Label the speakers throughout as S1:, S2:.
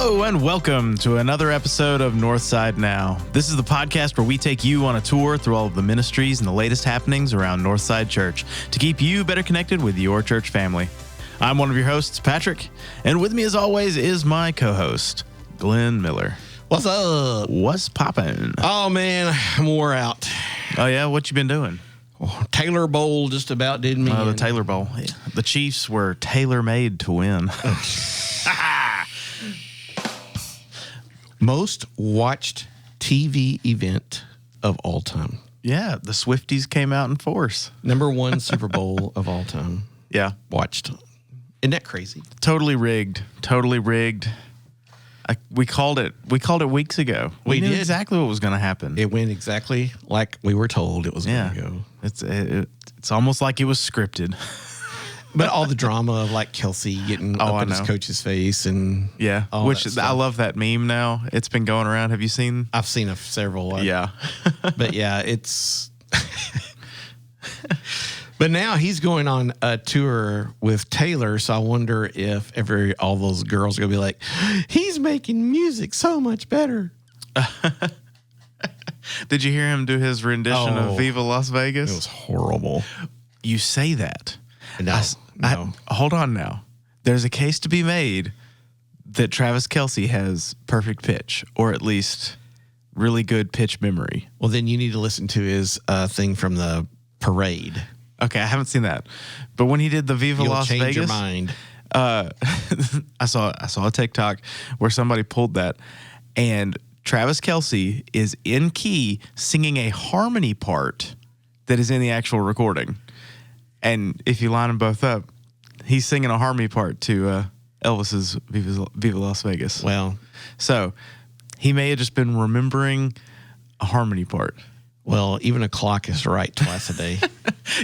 S1: Hello and welcome to another episode of Northside NOW. This is the podcast where we take you on a tour through all of the ministries and the latest happenings around Northside Church to keep you better connected with your church family. I'm one of your hosts, Patrick, and with me as always is my co-host, Glenn Miller.
S2: What's up?
S1: What's poppin'?
S2: Oh, man, I'm wore out.
S1: Oh, yeah? What you been doing?
S2: Oh, Taylor Bowl just about did me.
S1: Oh, the Taylor Bowl. Yeah. The Chiefs were tailor-made to win.
S2: Most watched TV event of all time.
S1: Yeah, the Swifties came out in force.
S2: Number one Super Bowl of all time.
S1: Yeah.
S2: Watched. Isn't that crazy?
S1: Totally rigged. Totally rigged. We called it weeks ago. We knew exactly what was going to happen.
S2: It went exactly like we were told it was going to go.
S1: It's almost like it was scripted.
S2: But all the drama of like Kelsey getting up in his coach's face and
S1: which I love that meme now. It's been going around. Have you seen?
S2: I've seen several.
S1: Yeah.
S2: But yeah, it's. But now he's going on a tour with Taylor, so I wonder if all those girls are gonna be like, he's making music so much better.
S1: Did you hear him do his rendition of Viva Las Vegas?
S2: It was horrible.
S1: You say that.
S2: No.
S1: Hold on now. There's a case to be made that Travis Kelce has perfect pitch, or at least really good pitch memory.
S2: Well, then you need to listen to his thing from the parade.
S1: Okay, I haven't seen that, but when he did the Viva Las Vegas,
S2: your mind.
S1: I saw a TikTok where somebody pulled that, and Travis Kelce is in key singing a harmony part that is in the actual recording. And if you line them both up, he's singing a harmony part to Elvis's Viva Las Vegas.
S2: Well,
S1: so he may have just been remembering a harmony part.
S2: Well, even a clock is right twice a day.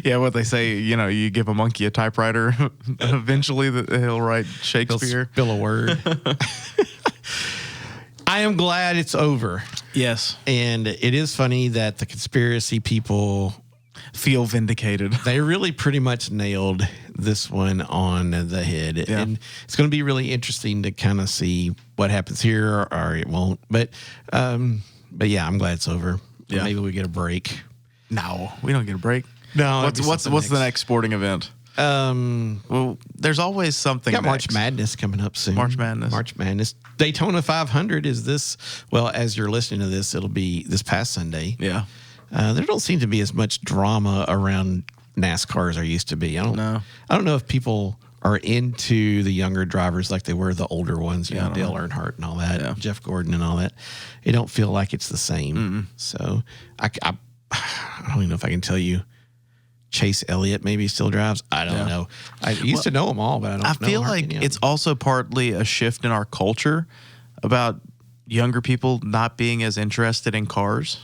S1: Yeah, what they say, you give a monkey a typewriter, eventually he'll write Shakespeare.
S2: He'll spill a word. I am glad it's over.
S1: Yes.
S2: And it is funny that the conspiracy people
S1: feel vindicated.
S2: They really pretty much nailed this one on the head. Yeah. And it's going to be really interesting to kind of see what happens here, or it won't. But yeah, I'm glad it's over. Yeah. Maybe we get a break.
S1: No, we don't get a break.
S2: No.
S1: What's the next sporting event? Well, there's always something.
S2: Got March Madness coming up soon.
S1: March Madness.
S2: Daytona 500 is this. Well, as you're listening to this, it'll be this past Sunday.
S1: Yeah.
S2: There don't seem to be as much drama around NASCAR as there used to be. I don't know if people are into the younger drivers like they were the older ones. You know, Dale Earnhardt and all that, Jeff Gordon and all that. It don't feel like it's the same. Mm-mm. So I don't even know if I can tell you. Chase Elliott maybe still drives. I don't know. I used to know them all, but I
S1: feel like it's also partly a shift in our culture about younger people not being as interested in cars.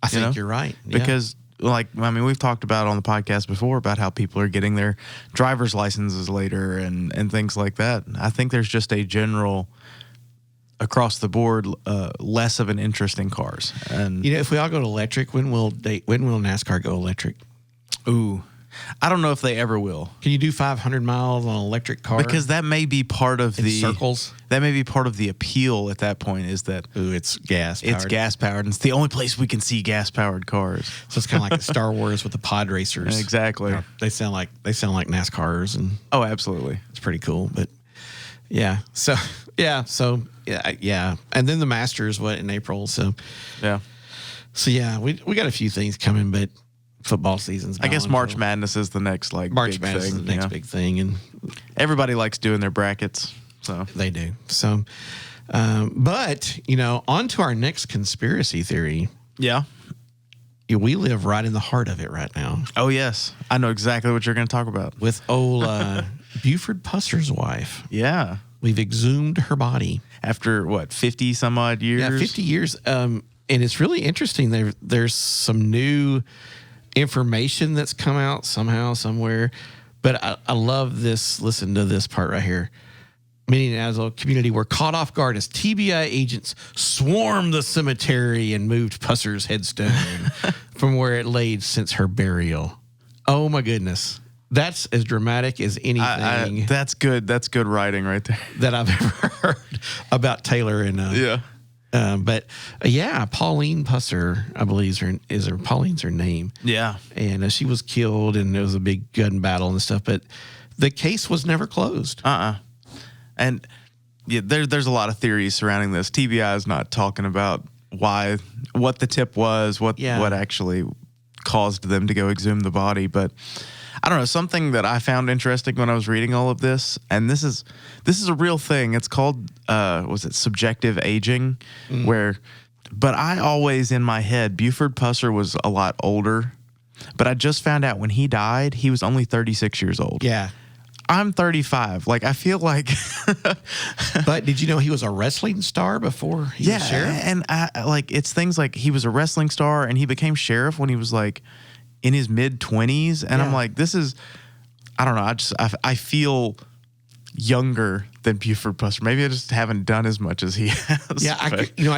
S2: I think you're right.
S1: Because, we've talked about on the podcast before about how people are getting their driver's licenses later and things like that. I think there's just a general, across the board, less of an interest in cars. And
S2: if we all go to electric, when will NASCAR go electric?
S1: Ooh, I don't know if they ever will.
S2: Can you do 500 miles on an electric car?
S1: Because that may be part of the
S2: circles.
S1: That may be part of the appeal at that point. Is that
S2: it's gas powered.
S1: It's gas powered, and it's the only place we can see gas powered cars.
S2: So it's kind of like Star Wars with the pod racers.
S1: Exactly.
S2: They sound like NASCARs, and
S1: absolutely,
S2: it's pretty cool. But yeah, so and then the Masters in April. So we got a few things coming, but. Football season's gone.
S1: I guess March Madness is the next
S2: March Madness is the next big thing, and
S1: everybody likes doing their brackets, so
S2: they do. So, but on to our next conspiracy theory.
S1: Yeah,
S2: we live right in the heart of it right now.
S1: Oh yes, I know exactly what you're going to talk about
S2: with old Buford Pusser's wife.
S1: Yeah,
S2: we've exhumed her body
S1: after 50 some odd years.
S2: Yeah, 50 years. And it's really interesting. There's some new information that's come out somehow, somewhere. But I love this. Listen to this part right here. Minneapolis community were caught off guard as TBI agents swarmed the cemetery and moved Pusser's headstone from where it laid since her burial. Oh, my goodness. That's as dramatic as anything.
S1: That's good. That's good writing right there.
S2: That I've ever heard about Taylor. And Pauline Pusser, I believe Pauline's her name.
S1: Yeah,
S2: and she was killed, and there was a big gun battle and stuff. But the case was never closed.
S1: And yeah, there's a lot of theories surrounding this. TBI is not talking about what the tip was, what actually caused them to go exhume the body, but I don't know, something that I found interesting when I was reading all of this, and this is a real thing. It's called subjective aging, but I always in my head, Buford Pusser was a lot older, but I just found out when he died, he was only 36 years old.
S2: Yeah.
S1: I'm 35. Like, I feel like...
S2: But did you know he was a wrestling star before he was sheriff?
S1: And it's things like he was a wrestling star and he became sheriff when he was like in his mid-20s. And I'm like, this is... I don't know. I feel younger than Buford Pusser. Maybe I just haven't done as much as he has.
S2: Yeah, I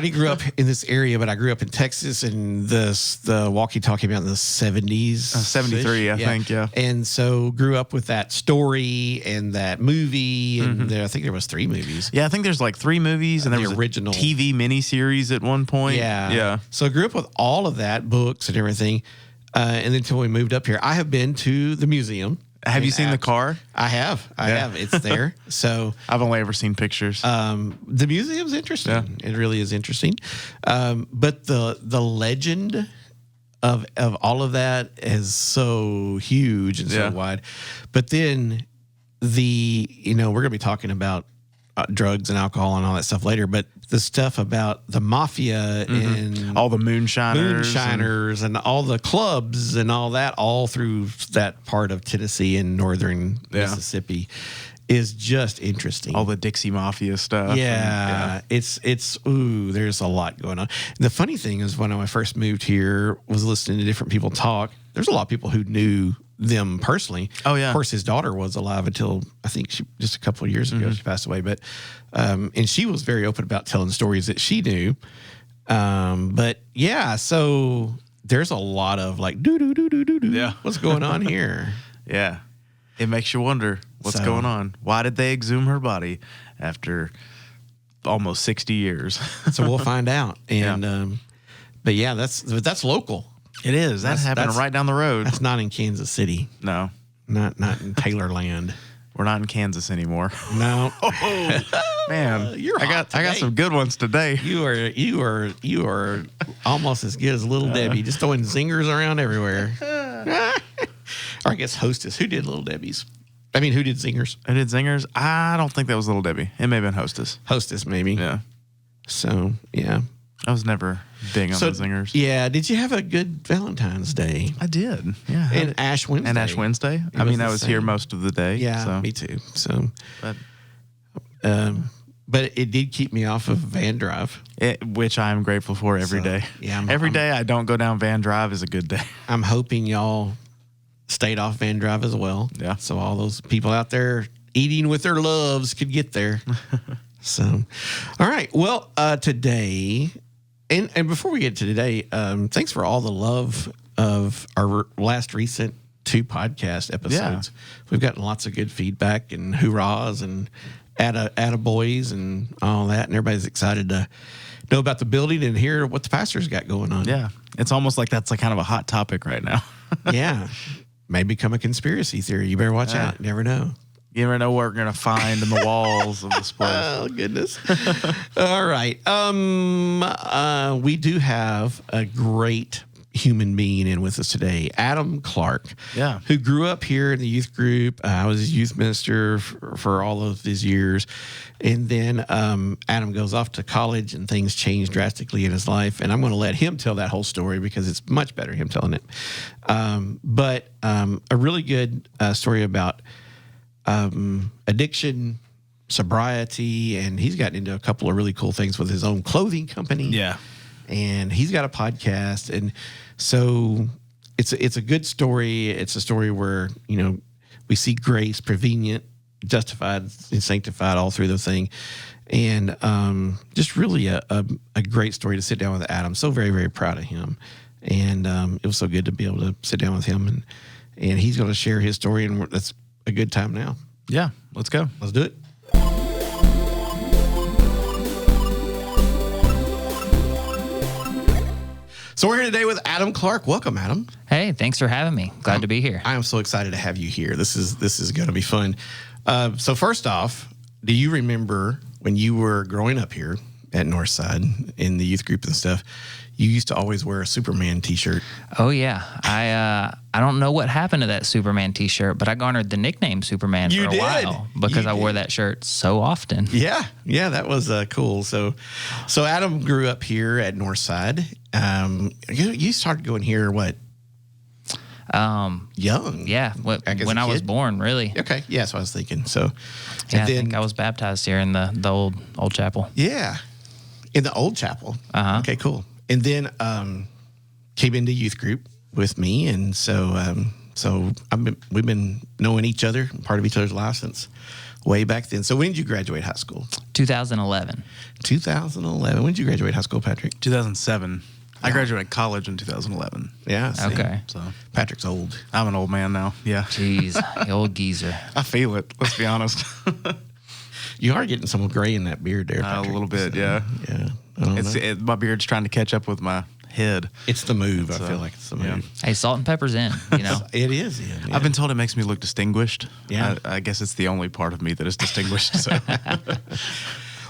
S2: didn't grow up in this area, but I grew up in Texas, and the walkie-talkie about in the 70s.
S1: 73, I think, yeah.
S2: And so grew up with that story and that movie, and I think there was 3 movies.
S1: Yeah, I think there's like 3 movies, and there was
S2: original
S1: TV miniseries at one point.
S2: Yeah. So I grew up with all of that, books and everything, and then until we moved up here. I have been to the museum.
S1: Have you seen the car?
S2: I have. I have. It's there. So
S1: I've only ever seen pictures.
S2: The museum's interesting. Yeah. It really is interesting. But the legend of all of that is so huge and so wide. But then we're going to be talking about drugs and alcohol and all that stuff later, but the stuff about the mafia and
S1: all the moonshiners
S2: and all the clubs and all that, all through that part of Tennessee and northern Mississippi, is just interesting.
S1: All the Dixie Mafia stuff.
S2: Yeah. It's there's a lot going on. The funny thing is, when I first moved here, was listening to different people talk. There's a lot of people who knew them personally.
S1: Oh, yeah.
S2: Of course, his daughter was alive until I think just a couple of years ago she passed away. But and she was very open about telling stories that she knew. But yeah, so there's a lot of like
S1: Yeah.
S2: What's going on here?
S1: Yeah, it makes you wonder what's going on. Why did they exhume her body after almost 60 years?
S2: So we'll find out. And but yeah, that's local.
S1: It is. That's happening right down the road.
S2: That's not in Kansas City.
S1: No.
S2: Not in Taylorland.
S1: We're not in Kansas anymore.
S2: No.
S1: Man,
S2: I
S1: got some good ones today.
S2: You are almost as good as Little Debbie, just throwing zingers around everywhere. Or I guess Hostess. Who did Little Debbie's? I mean, who did zingers?
S1: Who did zingers? I don't think that was Little Debbie. It may have been Hostess.
S2: Hostess, maybe.
S1: Yeah.
S2: So, yeah.
S1: I was never big on the zingers.
S2: Yeah. Did you have a good Valentine's Day?
S1: I did. Yeah.
S2: And Ash Wednesday.
S1: I mean, I was here most of the day.
S2: Yeah,
S1: so.
S2: Me too. So, but it did keep me off of Van Drive.
S1: Which I'm grateful for every day.
S2: Yeah.
S1: Every day I don't go down Van Drive is a good day.
S2: I'm hoping y'all stayed off Van Drive as well.
S1: Yeah.
S2: So all those people out there eating with their loves could get there. So, all right. Well, today, and before we get to today, thanks for all the love of our last recent 2 podcast episodes. Yeah. We've gotten lots of good feedback and hoorahs and attaboys and all that, and everybody's excited to know about the building and hear what the pastor's got going on.
S1: Yeah. It's almost like that's like kind of a hot topic right now.
S2: Yeah. May become a conspiracy theory. You better watch out. You never know.
S1: You never know what we're going to find in the walls of this place.
S2: Oh, goodness. All right. We do have a great human being in with us today, Adam Clarke, who grew up here in the youth group. I was his youth minister for all of his years. And then Adam goes off to college and things change drastically in his life. And I'm going to let him tell that whole story because it's much better him telling it. But a really good story about addiction, sobriety, and he's gotten into a couple of really cool things with his own clothing company.
S1: Yeah.
S2: And he's got a podcast. And so it's a good story. It's a story where, we see grace, prevenient, justified, and sanctified all through the thing. And just really a great story to sit down with Adam. So very, very proud of him. And it was so good to be able to sit down with him and he's going to share his story, and that's a good time now.
S1: Yeah, let's go.
S2: Let's do it. So we're here today with Adam Clarke. Welcome, Adam.
S3: Hey, thanks for having me. Glad to be here.
S2: I am so excited to have you here. This is going to be fun. So first off, do you remember when you were growing up here at Northside in the youth group and stuff, you used to always wear a Superman T-shirt?
S3: Oh yeah, I don't know what happened to that Superman T-shirt, but I garnered the nickname Superman for a while because I wore that shirt so often.
S2: Yeah, that was cool. So Adam grew up here at Northside. You started going here what? Young.
S3: Yeah, when I was born, really.
S2: Okay, yeah, that's what I was thinking. So,
S3: yeah, I think I was baptized here in the old chapel.
S2: Yeah, in the old chapel.
S3: Uh-huh.
S2: Okay, cool. And then came into youth group with me, and so we've been knowing each other, part of each other's lives since way back then. So when did you graduate high school?
S3: 2011.
S2: 2011. When did you graduate high school, Patrick?
S1: 2007. I graduated college in 2011.
S2: Yeah. See?
S3: Okay.
S1: So
S2: Patrick's old.
S1: I'm an old man now. Yeah.
S3: Jeez, the old geezer.
S1: I feel it. Let's be honest.
S2: You are getting some gray in that beard there, Patrick.
S1: A little bit, yeah.
S2: Yeah.
S1: My beard's trying to catch up with my head.
S2: It's the move. I feel like it's the move.
S1: Yeah.
S3: Hey, salt and pepper's in, you know.
S2: It is. Yeah.
S1: I've been told it makes me look distinguished.
S2: Yeah.
S1: I guess it's the only part of me that is distinguished. So.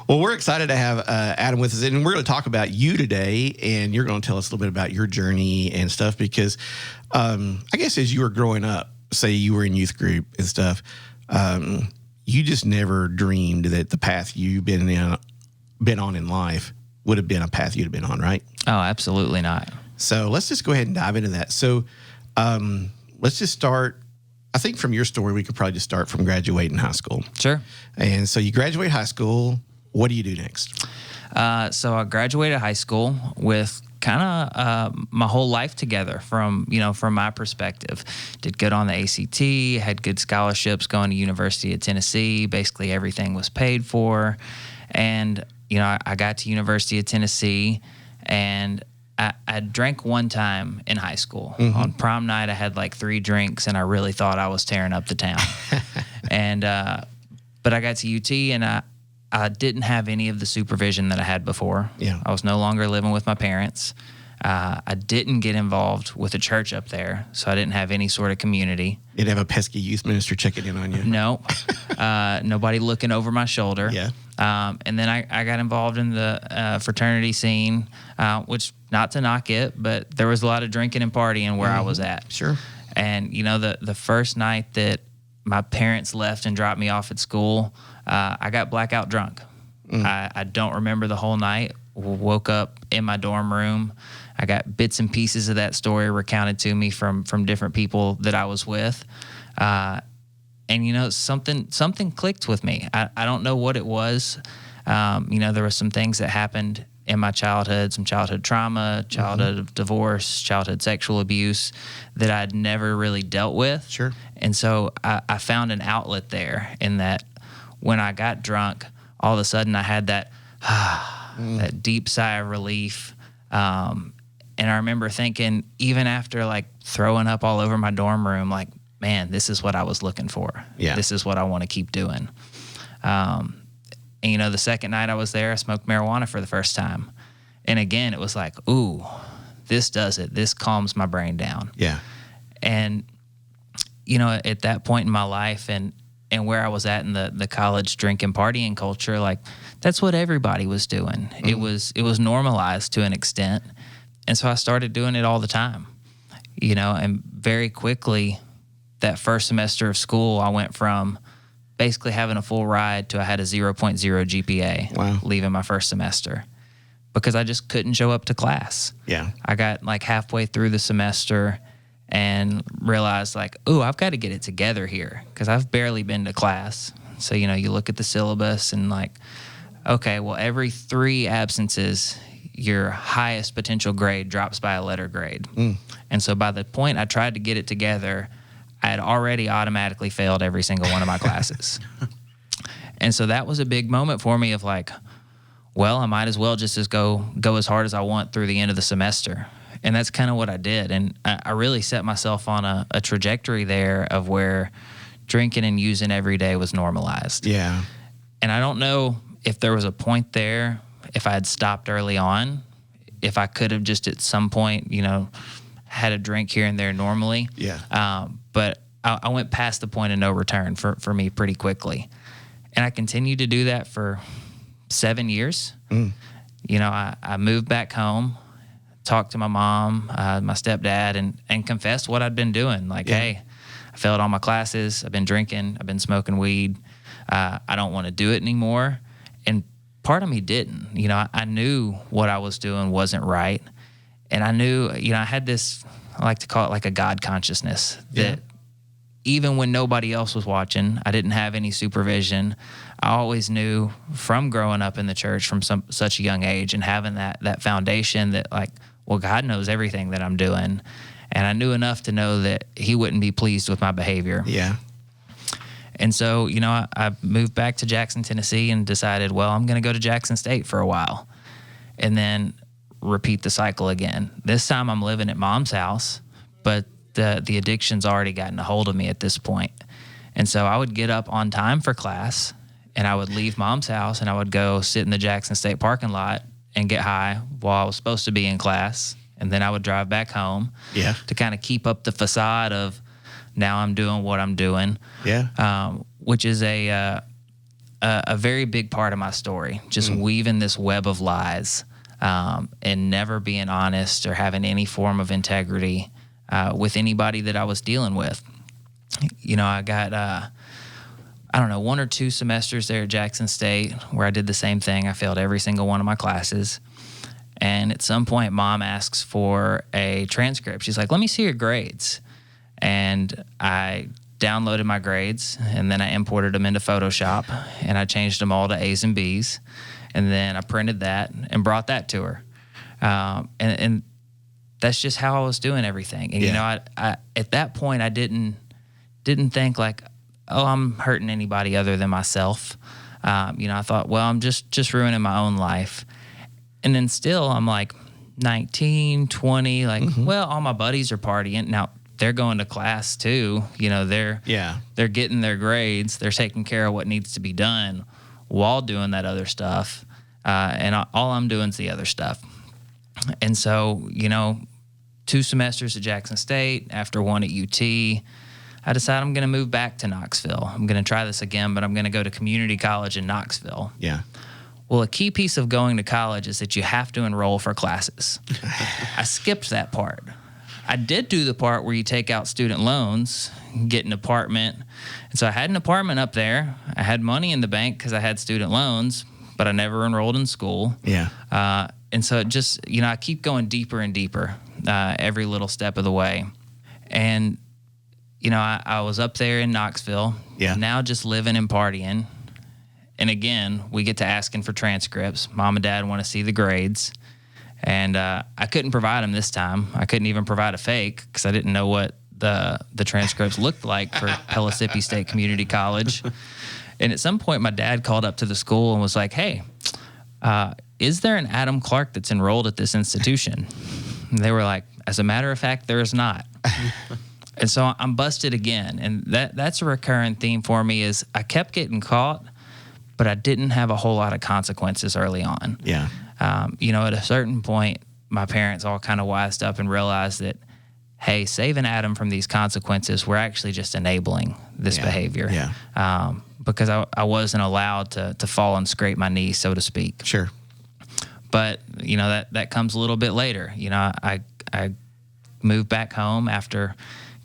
S2: Well, we're excited to have Adam with us, and we're going to talk about you today, and you're going to tell us a little bit about your journey and stuff, because I guess as you were growing up, say you were in youth group and stuff, you just never dreamed that the path you've been on in life would have been a path you'd have been on, right?
S3: Oh, absolutely not.
S2: So let's just go ahead and dive into that. So let's just start. I think from your story, we could probably just start from graduating high school.
S3: Sure.
S2: And so you graduate high school. What do you do next?
S3: So I graduated high school with kind of my whole life together from my perspective. Did good on the ACT, had good scholarships going to University of Tennessee. Basically everything was paid for. And, I got to University of Tennessee, and I drank one time in high school. Mm-hmm. On prom night, I had like 3 drinks, and I really thought I was tearing up the town. And but I got to UT, and I didn't have any of the supervision that I had before.
S2: Yeah.
S3: I was no longer living with my parents. I didn't get involved with a church up there, so I didn't have any sort of community.
S2: You didn't have a pesky youth minister checking in on you?
S3: No. Nobody looking over my shoulder.
S2: Yeah.
S3: And then I got involved in the fraternity scene, which, not to knock it, but there was a lot of drinking and partying where I was at.
S2: Sure.
S3: And, the first night that my parents left and dropped me off at school, I got blackout drunk. I don't remember the whole night. Woke up in my dorm room. I got bits and pieces of that story recounted to me from different people that I was with. And, something clicked with me. I don't know what it was. There were some things that happened in my childhood, some childhood trauma, childhood divorce, childhood sexual abuse that I'd never really dealt with.
S2: Sure.
S3: And so I found an outlet there in that when I got drunk, all of a sudden I had that that deep sigh of relief. And I remember thinking, even after like throwing up all over my dorm room, like, man, this is what I was looking for.
S2: Yeah.
S3: This is what I want to keep doing. And, the second night I was there, I smoked marijuana for the first time. And again, it was like, ooh, this does it. This calms my brain down.
S2: Yeah.
S3: And, at that point in my life and where I was at in the college drinking partying culture, like that's what everybody was doing. Mm-hmm. It was normalized to an extent. And so I started doing it all the time, and very quickly that first semester of school, I went from basically having a full ride to I had a 0.0 GPA.
S2: Wow.
S3: Leaving my first semester because I just couldn't show up to class.
S2: Yeah.
S3: I got like halfway through the semester and realized like, ooh, I've got to get it together here because I've barely been to class. So, you look at the syllabus and like, okay, well, every 3 absences, your highest potential grade drops by a letter grade. And so by the point I tried to get it together, I had already automatically failed every single one of my classes. And so that was a big moment for me of like, well, I might as well just go as hard as I want through the end of the semester. And that's kind of what I did. And I really set myself on a trajectory there of where drinking and using every day was normalized.
S2: Yeah.
S3: And I don't know if there was a point there, if I had stopped early on, if I could have just at some point, had a drink here and there normally.
S2: Yeah.
S3: But I went past the point of no return for me pretty quickly. And I continued to do that for 7 years. I moved back home, talked to my mom, my stepdad, and confessed what I'd been doing. Like, hey, I failed all my classes. I've been drinking. I've been smoking weed. I don't want to do it anymore. And part of me didn't. I knew what I was doing wasn't right. And I knew, I had this, I like to call it like a God consciousness that even when nobody else was watching, I didn't have any supervision. I always knew from growing up in the church from such a young age and having that foundation that like, well, God knows everything that I'm doing. And I knew enough to know that he wouldn't be pleased with my behavior.
S2: Yeah.
S3: And so, I moved back to Jackson, Tennessee and decided, well, I'm going to go to Jackson State for a while and then repeat the cycle again. This time I'm living at mom's house, but the addiction's already gotten a hold of me at this point. And so I would get up on time for class and I would leave mom's house and I would go sit in the Jackson State parking lot and get high while I was supposed to be in class. And then I would drive back home to kind of keep up the facade of now I'm doing what I'm doing.
S2: Yeah.
S3: Which is a very big part of my story, just weaving this web of lies and never being honest or having any form of integrity with anybody that I was dealing with. I got, 1 or 2 semesters there at Jackson State where I did the same thing. I failed every single one of my classes. And at some point, mom asks for a transcript. She's like, let me see your grades. And I downloaded my grades, and then I imported them into Photoshop, and I changed them all to A's and B's. And then I printed that and brought that to her. And that's just how I was doing everything. And, I at that point, I didn't think like, oh, I'm hurting anybody other than myself. I thought, well, I'm just ruining my own life. And then still I'm like 19, 20, like, well, all my buddies are partying. Now, they're going to class too. They're getting their grades. They're taking care of what needs to be done while doing that other stuff. And all I'm doing is the other stuff. And so, 2 semesters at Jackson State, after 1 at UT, I decided I'm going to move back to Knoxville. I'm going to try this again, but I'm going to go to community college in Knoxville.
S2: Yeah.
S3: Well, a key piece of going to college is that you have to enroll for classes. I skipped that part. I did do the part where you take out student loans, get an apartment. And so I had an apartment up there. I had money in the bank because I had student loans, but I never enrolled in school.
S2: Yeah.
S3: And so it just, I keep going deeper and deeper every little step of the way. And, I was up there in Knoxville, now just living and partying. And again, we get to asking for transcripts. Mom and dad want to see the grades. And I couldn't provide them this time. I couldn't even provide a fake because I didn't know what the transcripts looked like for Pellissippi State Community College. And at some point, my dad called up to the school and was like, hey, is there an Adam Clarke that's enrolled at this institution? And they were like, as a matter of fact, there is not. And so I'm busted again. And that's a recurring theme for me is I kept getting caught, but I didn't have a whole lot of consequences early on.
S2: Yeah.
S3: At a certain point, my parents all kind of wised up and realized that, hey, saving Adam from these consequences, we're actually just enabling this behavior.
S2: Yeah.
S3: Because I wasn't allowed to fall and scrape my knee, so to speak.
S2: Sure.
S3: But, that comes a little bit later. I moved back home after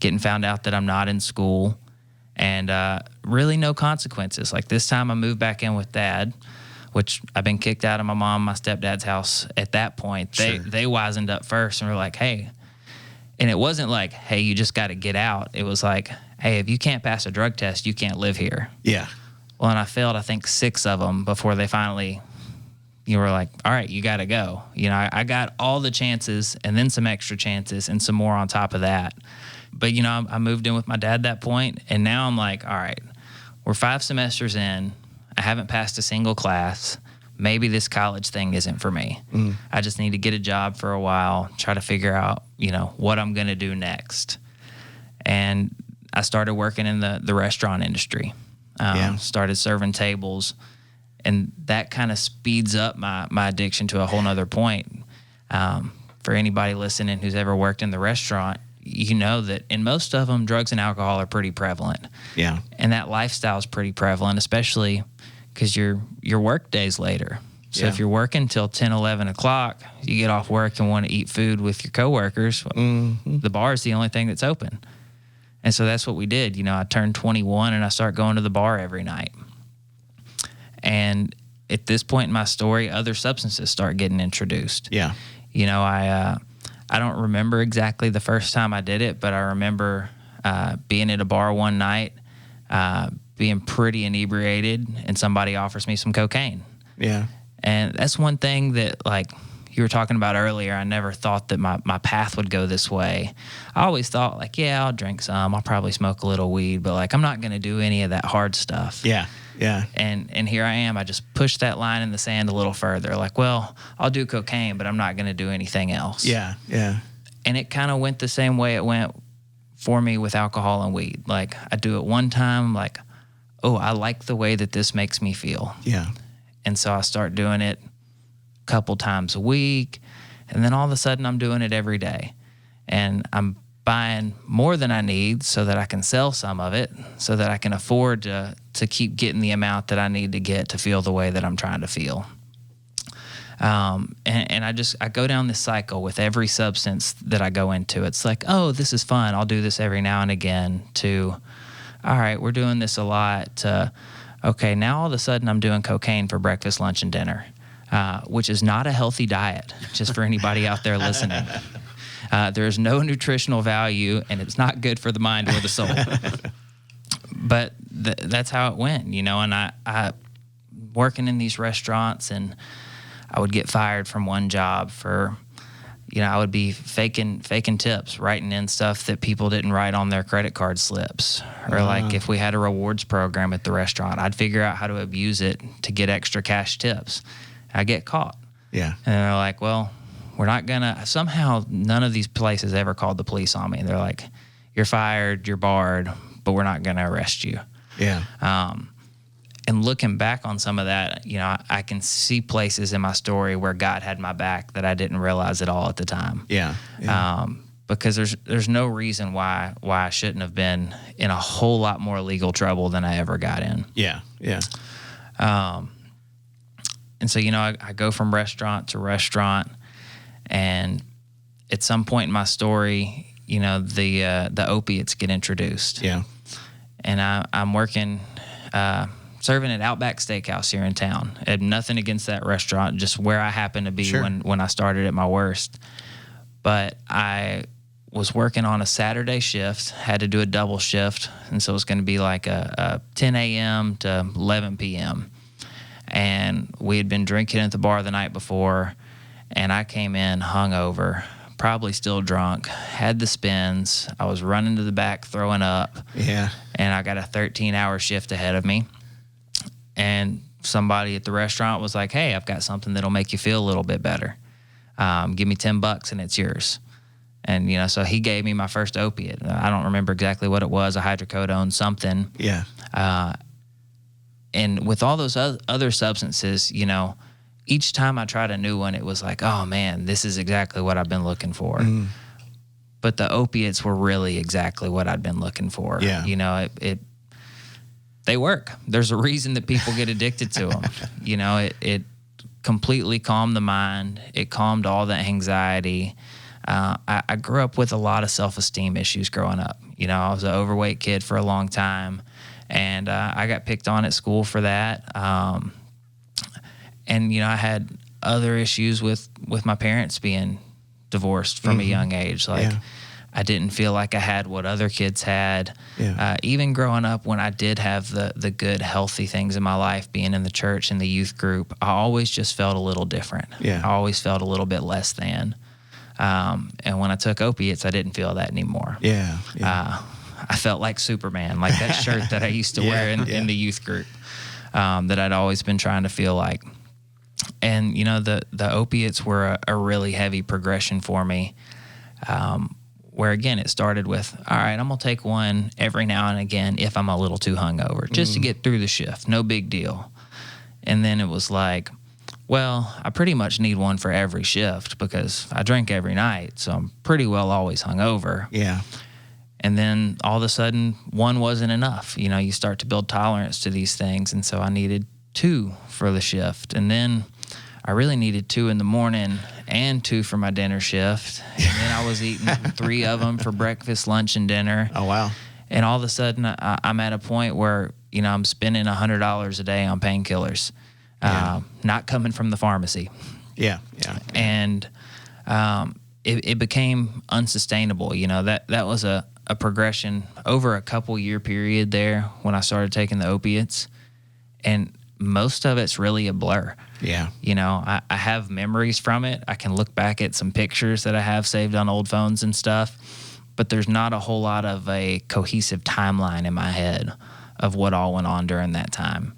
S3: getting found out that I'm not in school. And really no consequences. Like this time I moved back in with dad, which I've been kicked out of my mom, my stepdad's house at that point. They wisened up first and were like, hey. And it wasn't like, hey, you just got to get out. It was like, hey, if you can't pass a drug test, you can't live here.
S2: Yeah.
S3: Well, and I failed, I think, 6 of them before they finally, were like, all right, you got to go. I got all the chances and then some extra chances and some more on top of that. But, I moved in with my dad at that point, and now I'm like, all right, we're 5 semesters in. I haven't passed a single class. maybe this college thing isn't for me. I just need to get a job for a while, try to figure out, what I'm going to do next. And I started working in the restaurant industry, started serving tables, and that kind of speeds up my addiction to a whole nother point. For anybody listening who's ever worked in the restaurant, that in most of them, drugs and alcohol are pretty prevalent.
S2: Yeah.
S3: And that lifestyle is pretty prevalent, especially because your work days later. So if you're working till 10, 11 o'clock, you get off work and want to eat food with your coworkers, the bar is the only thing that's open. And so that's what we did. I turned 21 and I start going to the bar every night. And at this point in my story, other substances start getting introduced.
S2: Yeah.
S3: I don't remember exactly the first time I did it, but I remember being at a bar one night, being pretty inebriated, and somebody offers me some cocaine.
S2: Yeah.
S3: And that's one thing that, like you were talking about earlier, I never thought that my path would go this way. I always thought, like, I'll drink some, I'll probably smoke a little weed, but, like, I'm not going to do any of that hard stuff.
S2: Yeah. Yeah.
S3: And here I am. I just pushed that line in the sand a little further. Like, well, I'll do cocaine, but I'm not going to do anything else.
S2: Yeah. Yeah.
S3: And it kind of went the same way it went for me with alcohol and weed. Like, I do it one time, like, oh, I like the way that this makes me feel.
S2: Yeah.
S3: And so I start doing it a couple times a week. And then all of a sudden I'm doing it every day. And I'm buying more than I need so that I can sell some of it, so that I can afford to keep getting the amount that I need to get to feel the way that I'm trying to feel. And I go down this cycle with every substance that I go into. It's like, oh, this is fun, I'll do this every now and again, to, all right, we're doing this a lot, to, okay, now all of a sudden I'm doing cocaine for breakfast, lunch, and dinner, which is not a healthy diet, just for anybody out there listening. There is no nutritional value, and it's not good for the mind or the soul. But that's how it went, and I working in these restaurants, and I would get fired from one job for, I would be faking tips, writing in stuff that people didn't write on their credit card slips. Or like if we had a rewards program at the restaurant, I'd figure out how to abuse it to get extra cash tips. I get caught.
S2: Yeah.
S3: And they're like, well, we're not gonna, somehow none of these places ever called the police on me. They're like, you're fired, you're barred, but we're not gonna arrest you.
S2: Yeah.
S3: And looking back on some of that, I can see places in my story where God had my back that I didn't realize at all at the time.
S2: Yeah. Yeah.
S3: Because there's no reason why I shouldn't have been in a whole lot more legal trouble than I ever got in.
S2: Yeah. Yeah.
S3: And so, I go from restaurant to restaurant, and at some point in my story, the opiates get introduced.
S2: Yeah.
S3: And I'm working, serving at Outback Steakhouse here in town. I had nothing against that restaurant, just where I happened to be when I started at my worst. But I was working on a Saturday shift, had to do a double shift, and so it was going to be like a 10 a.m. to 11 p.m. And we had been drinking at the bar the night before, and I came in hungover, probably still drunk, had the spins. I was running to the back, throwing up.
S2: Yeah.
S3: And I got a 13-hour shift ahead of me. And somebody at the restaurant was like, hey, I've got something that'll make you feel a little bit better. Give me $10 and it's yours. And, so he gave me my first opiate. I don't remember exactly what it was, a hydrocodone, something.
S2: Yeah.
S3: And with all those other substances, each time I tried a new one, it was like, oh, man, this is exactly what I've been looking for. But the opiates were really exactly what I'd been looking for.
S2: Yeah.
S3: They work. There's a reason that people get addicted to them. It completely calmed the mind. It calmed all the anxiety. I grew up with a lot of self-esteem issues growing up. I was an overweight kid for a long time, and I got picked on at school for that. And, I had other issues with my parents being divorced from a young age. Like, I didn't feel like I had what other kids had.
S2: Yeah.
S3: Even growing up, when I did have the good, healthy things in my life, being in the church and the youth group, I always just felt a little different.
S2: Yeah.
S3: I always felt a little bit less than. And when I took opiates, I didn't feel that anymore.
S2: Yeah. Yeah.
S3: I felt like Superman, like that shirt that I used to wear in the youth group, that I'd always been trying to feel like. And, the opiates were a really heavy progression for me, where, again, it started with, all right, I'm going to take one every now and again if I'm a little too hungover, just to get through the shift. No big deal. And then it was like, well, I pretty much need one for every shift because I drink every night, so I'm pretty well always hungover.
S2: Yeah.
S3: And then all of a sudden, one wasn't enough. You start to build tolerance to these things, and so I needed 2 for the shift. And then I really needed 2 in the morning and 2 for my dinner shift. And then I was eating 3 of them for breakfast, lunch, and dinner.
S2: Oh, wow.
S3: And all of a sudden, I'm at a point where, I'm spending $100 a day on painkillers, not coming from the pharmacy.
S2: Yeah.
S3: And it became unsustainable. That was a progression over a couple year period there when I started taking the opiates. And most of it's really a blur.
S2: Yeah.
S3: I have memories from it. I can look back at some pictures that I have saved on old phones and stuff, but there's not a whole lot of a cohesive timeline in my head of what all went on during that time.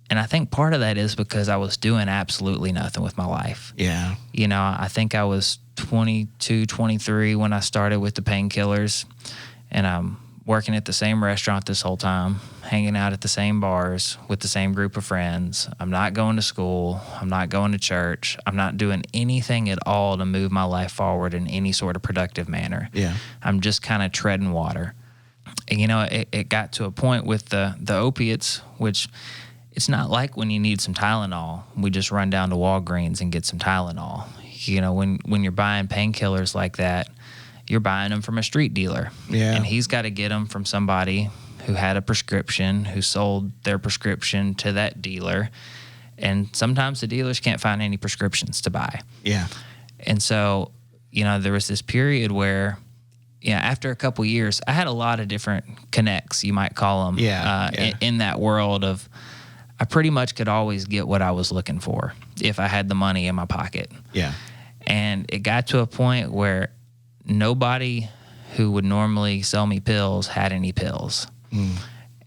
S3: And I think part of that is because I was doing absolutely nothing with my life.
S2: Yeah.
S3: I think I was 22, 23 when I started with the painkillers, and I'm working at the same restaurant this whole time, hanging out at the same bars with the same group of friends. I'm not going to school. I'm not going to church. I'm not doing anything at all to move my life forward in any sort of productive manner.
S2: Yeah.
S3: I'm just kind of treading water. And, it got to a point with the opiates, which it's not like when you need some Tylenol, we just run down to Walgreens and get some Tylenol. When you're buying painkillers like that, you're buying them from a street dealer.
S2: Yeah.
S3: And he's got to get them from somebody who had a prescription, who sold their prescription to that dealer. And sometimes the dealers can't find any prescriptions to buy.
S2: Yeah.
S3: And so, there was this period where, after a couple years, I had a lot of different connects, you might call them, in that world of, I pretty much could always get what I was looking for if I had the money in my pocket.
S2: Yeah.
S3: And it got to a point where nobody who would normally sell me pills had any pills.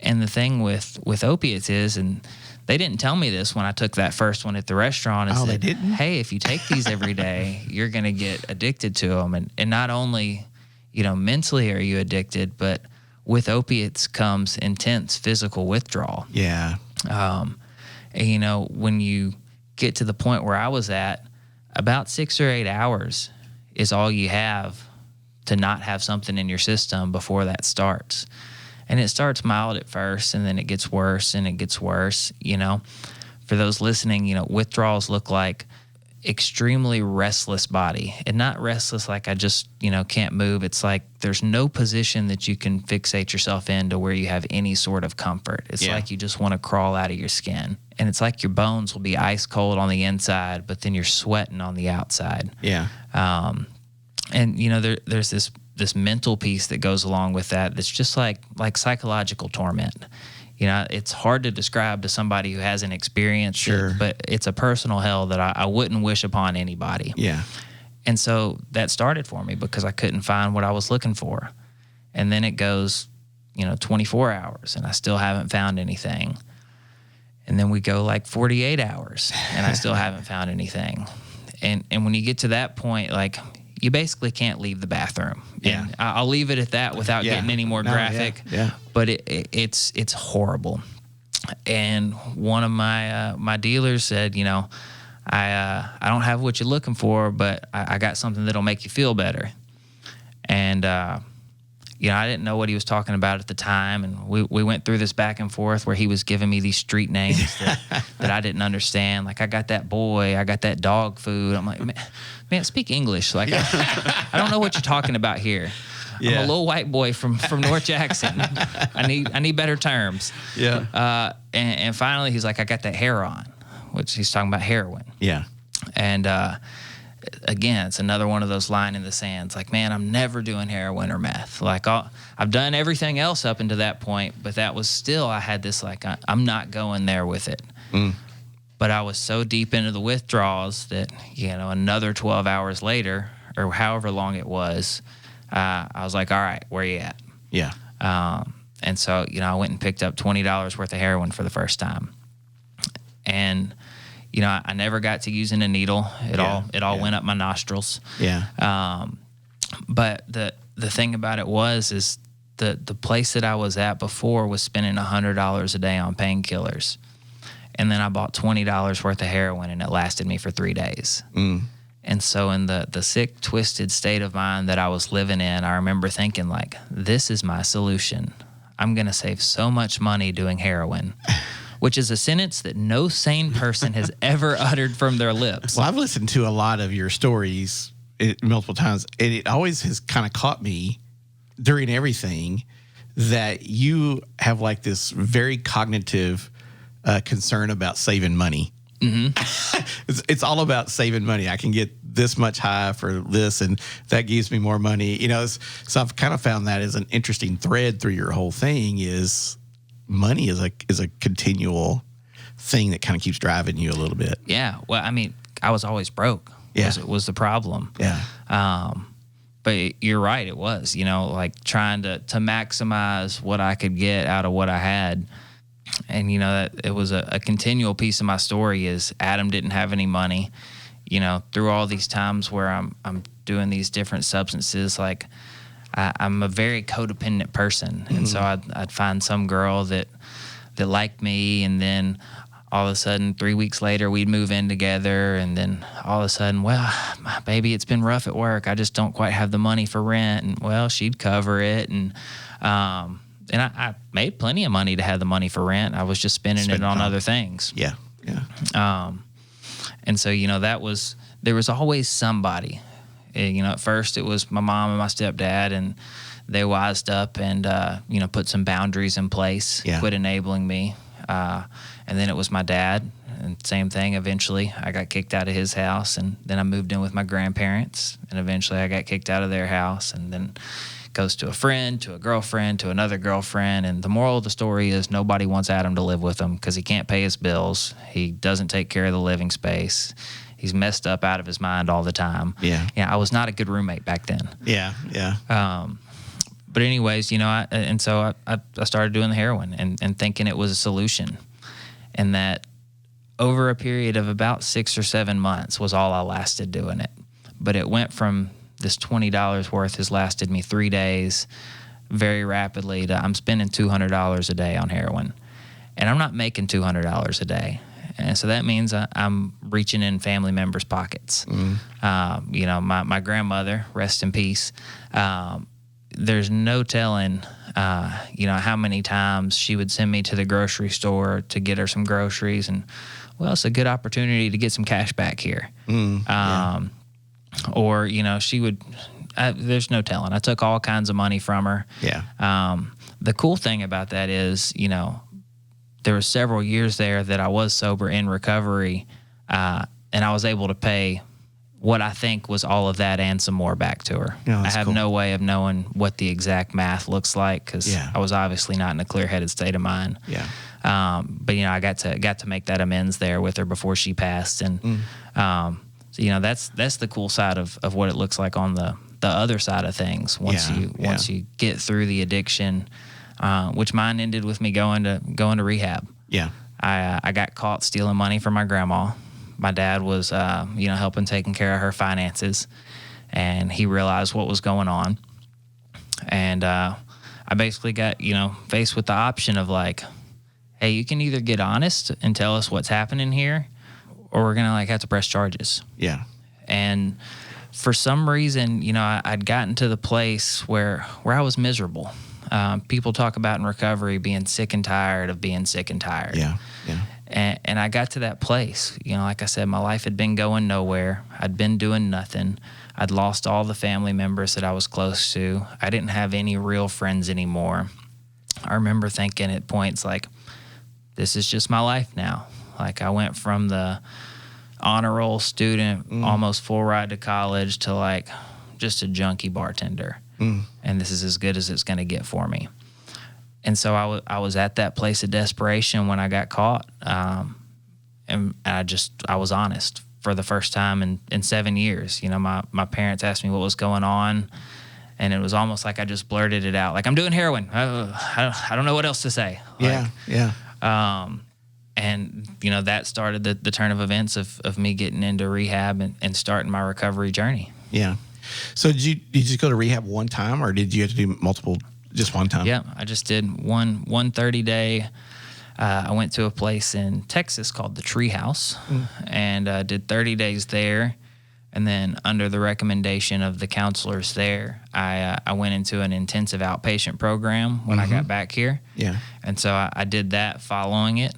S3: And the thing with opiates is, and they didn't tell me this when I took that first one at the restaurant, is
S2: they
S3: that,
S2: didn't?
S3: hey, if you take these every day, you're going to get addicted to them. And not only, mentally are you addicted, but with opiates comes intense physical withdrawal.
S2: Yeah.
S3: And, when you get to the point where I was at, about 6 or 8 hours is all you have to not have something in your system before that starts. And it starts mild at first, and then it gets worse and it gets worse. For those listening, withdrawals look like extremely restless body, and not restless like I just, can't move. It's like there's no position that you can fixate yourself into where you have any sort of comfort. It's like you just want to crawl out of your skin. And it's like your bones will be ice cold on the inside, but then you're sweating on the outside.
S2: Yeah.
S3: And there's this mental piece that goes along with that. That's just like psychological torment. It's hard to describe to somebody who hasn't experienced it, but it's a personal hell that I wouldn't wish upon anybody.
S2: Yeah.
S3: And so that started for me because I couldn't find what I was looking for. And then it goes, 24 hours and I still haven't found anything. And then we go like 48 hours and I still haven't found anything. And when you get to that point, like, you basically can't leave the bathroom.
S2: Yeah.
S3: And I'll leave it at that without getting any more graphic.
S2: Yeah.
S3: But it's horrible. And one of my dealers said, I don't have what you're looking for, but I got something that'll make you feel better. And I didn't know what he was talking about at the time, and we went through this back and forth where he was giving me these street names that I didn't understand. Like, I got that boy, I got that dog food. I'm like, man, speak English. Like, I don't know what you're talking about here. I'm a little white boy from North Jackson. I need better terms.
S2: Yeah.
S3: And finally, he's like, I got that heroin, which he's talking about heroin.
S2: Yeah.
S3: And again, it's another one of those line in the sands. Like, man, I'm never doing heroin or meth. Like, I've done everything else up until that point, but that was still, I had this, like, I'm not going there with it. But I was so deep into the withdrawals that, another 12 hours later, or however long it was, I was like, all right, where you at?
S2: Yeah.
S3: And so, I went and picked up $20 worth of heroin for the first time. And, I never got to using a needle. It all went up my nostrils.
S2: Yeah.
S3: But the thing about it is the place that I was at before was spending $100 a day on painkillers. And then I bought $20 worth of heroin, and it lasted me for 3 days. And so in the sick, twisted state of mind that I was living in, I remember thinking, like, this is my solution. I'm going to save so much money doing heroin, which is a sentence that no sane person has ever uttered from their lips.
S2: Well, I've listened to a lot of your stories multiple times, and it always has kind of caught me during everything that you have like this very cognitive concern about saving money. It's all about saving money. I can get this much high for this, and that gives me more money. So I've kind of found that as an interesting thread through your whole thing. Is money is a continual thing that kind of keeps driving you a little bit.
S3: Yeah. Well, I mean, I was always broke.
S2: Yeah.
S3: Was the problem.
S2: Yeah.
S3: But you're right. It was, like trying to maximize what I could get out of what I had. And, that it was a continual piece of my story is Adam didn't have any money, through all these times where I'm doing these different substances. Like I'm a very codependent person. And so I'd find some girl that liked me, and then all of a sudden 3 weeks later we'd move in together, and then all of a sudden, well, baby, it's been rough at work. I just don't quite have the money for rent. And well, she'd cover it. And I made plenty of money to have the money for rent. I was just spending it on other things.
S2: Yeah. Yeah.
S3: And so, there was always somebody. At first it was my mom and my stepdad, and they wised up and, put some boundaries in place, quit enabling me. And then it was my dad, and same thing. Eventually I got kicked out of his house, and then I moved in with my grandparents, and eventually I got kicked out of their house, and then goes to a friend, to a girlfriend, to another girlfriend. And the moral of the story is nobody wants Adam to live with them because he can't pay his bills. He doesn't take care of the living space. He's messed up out of his mind all the time.
S2: Yeah.
S3: I was not a good roommate back then.
S2: Yeah. Yeah.
S3: But anyways, so I started doing the heroin and thinking it was a solution. And that over a period of about 6 or 7 months was all I lasted doing it. But it went from this $20 worth has lasted me 3 days very rapidly to I'm spending $200 a day on heroin. And I'm not making $200 a day. And so that means I'm reaching in family members' pockets. My grandmother, rest in peace, there's no telling, how many times she would send me to the grocery store to get her some groceries. And, well, it's a good opportunity to get some cash back here. Or, she would, there's no telling. I took all kinds of money from her.
S2: Yeah.
S3: The cool thing about that is, there were several years there that I was sober in recovery, and I was able to pay what I think was all of that and some more back to her.
S2: Yeah,
S3: I have no way of knowing what the exact math looks like because I was obviously not in a clear-headed state of mind.
S2: Yeah.
S3: But I got to make that amends there with her before she passed, and so that's the cool side of what it looks like on the other side of things. Once you get through the addiction, which mine ended with me going to rehab.
S2: Yeah.
S3: I got caught stealing money from my grandma. My dad was, helping taking care of her finances, and he realized what was going on. And I basically got, faced with the option of like, hey, you can either get honest and tell us what's happening here, or we're gonna have to press charges.
S2: Yeah.
S3: And for some reason, I'd gotten to the place where I was miserable. People talk about in recovery being sick and tired of being sick and tired.
S2: Yeah. Yeah.
S3: And I got to that place. Like I said, my life had been going nowhere. I'd been doing nothing. I'd lost all the family members that I was close to. I didn't have any real friends anymore. I remember thinking at points like, this is just my life now. Like I went from the honor roll student, almost full ride to college, to just a junkie bartender. And this is as good as it's going to get for me. And so I was at that place of desperation when I got caught. And I was honest for the first time in 7 years. My parents asked me what was going on, and it was almost like I just blurted it out. Like, I'm doing heroin. I don't know what else to say.
S2: Yeah.
S3: And, that started the turn of events of me getting into rehab and starting my recovery journey.
S2: Yeah. So did you just go to rehab one time, or did you have to do multiple, just one time?
S3: Yeah, I just did one 30-day. I went to a place in Texas called the Treehouse and did 30 days there. And then under the recommendation of the counselors there, I went into an intensive outpatient program when I got back here.
S2: Yeah.
S3: And so I did that following it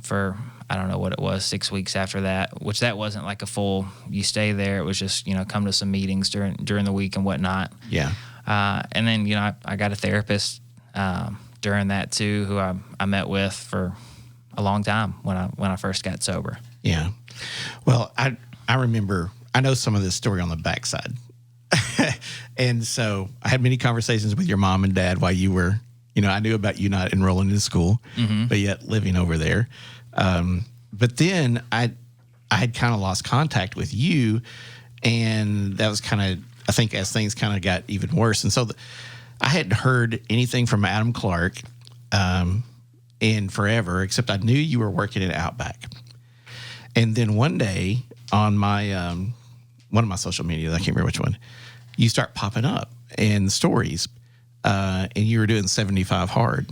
S3: for, I don't know what it was, 6 weeks after that, which that wasn't like a full, you stay there. It was just, come to some meetings during the week and whatnot.
S2: Yeah.
S3: And then, I got a therapist during that too, who I met with for a long time when I first got sober.
S2: Yeah. Well, I remember, I know some of this story on the backside. And so I had many conversations with your mom and dad while you were, I knew about you not enrolling in school, but yet living over there. But then I had kind of lost contact with you, and that was kind of, I think, as things kind of got even worse. And so I hadn't heard anything from Adam Clarke in forever, except I knew you were working at Outback. And then one day on my one of my social media, I can't remember which one, you start popping up in stories, and you were doing 75 hard.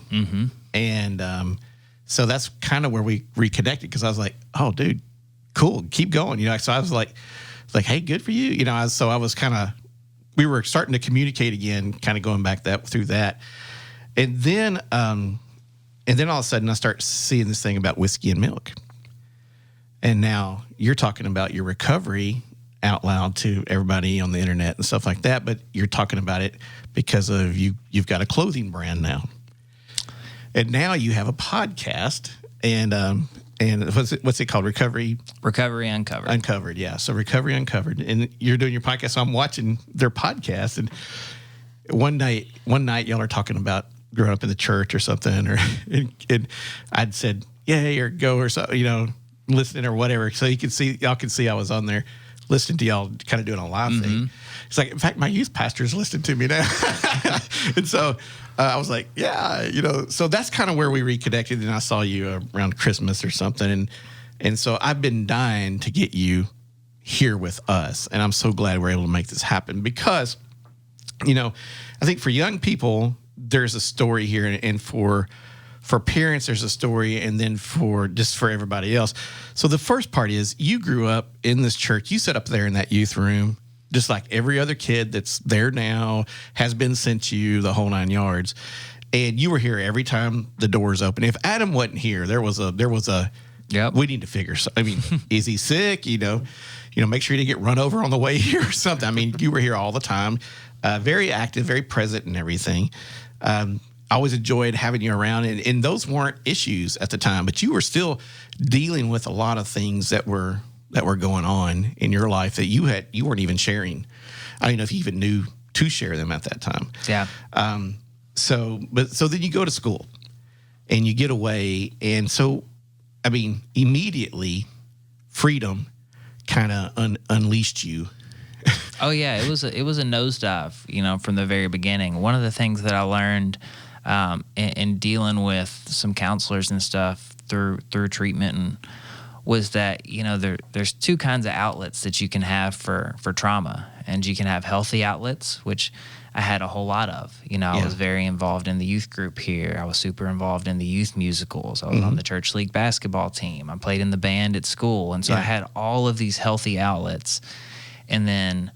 S2: And so that's kind of where we reconnected, because I was like, oh, dude, cool, keep going. So I was like, hey, good for you. So I was kind of, we were starting to communicate again, kind of going back through that. And then all of a sudden I start seeing this thing about whiskey and milk. And now you're talking about your recovery out loud to everybody on the internet and stuff like that, but you're talking about it because of you've got a clothing brand now. And now you have a podcast, and what's it called? Recovery
S3: Uncovered.
S2: Uncovered, yeah. So Recovery Uncovered, and you're doing your podcast. So I'm watching their podcast, and one night y'all are talking about growing up in the church or something, and I'd said yay or go or so, listening or whatever. So y'all can see I was on there listening to y'all kind of doing a live thing. It's like, in fact, my youth pastor's listening to me now. And so I was like, yeah, so that's kind of where we reconnected. And I saw you around Christmas or something. And so I've been dying to get you here with us. And I'm so glad we're able to make this happen, because, I think for young people, there's a story here, and for parents, there's a story, and then for everybody else. So the first part is, you grew up in this church. You sat up there in that youth room, just like every other kid that's there now, has been sent you, the whole 9 yards. And you were here every time the doors open. If Adam wasn't here, there was a
S3: Yep.
S2: We need to figure. Is he sick? Make sure you didn't get run over on the way here or something. I mean, you were here all the time, very active, very present and everything. I always enjoyed having you around, and those weren't issues at the time, but you were still dealing with a lot of things that were going on in your life that you weren't even sharing. I don't know if you even knew to share them at that time.
S3: Yeah.
S2: So then you go to school and you get away, and so immediately freedom kind of unleashed you.
S3: Oh yeah, it was a nosedive, from the very beginning. One of the things that I learned in dealing with some counselors and stuff through treatment was that there's two kinds of outlets that you can have for trauma, and you can have healthy outlets, which I had a whole lot of. I was very involved in the youth group here. I was super involved in the youth musicals. I was on the church league basketball team. I played in the band at school, and so I had all of these healthy outlets. And then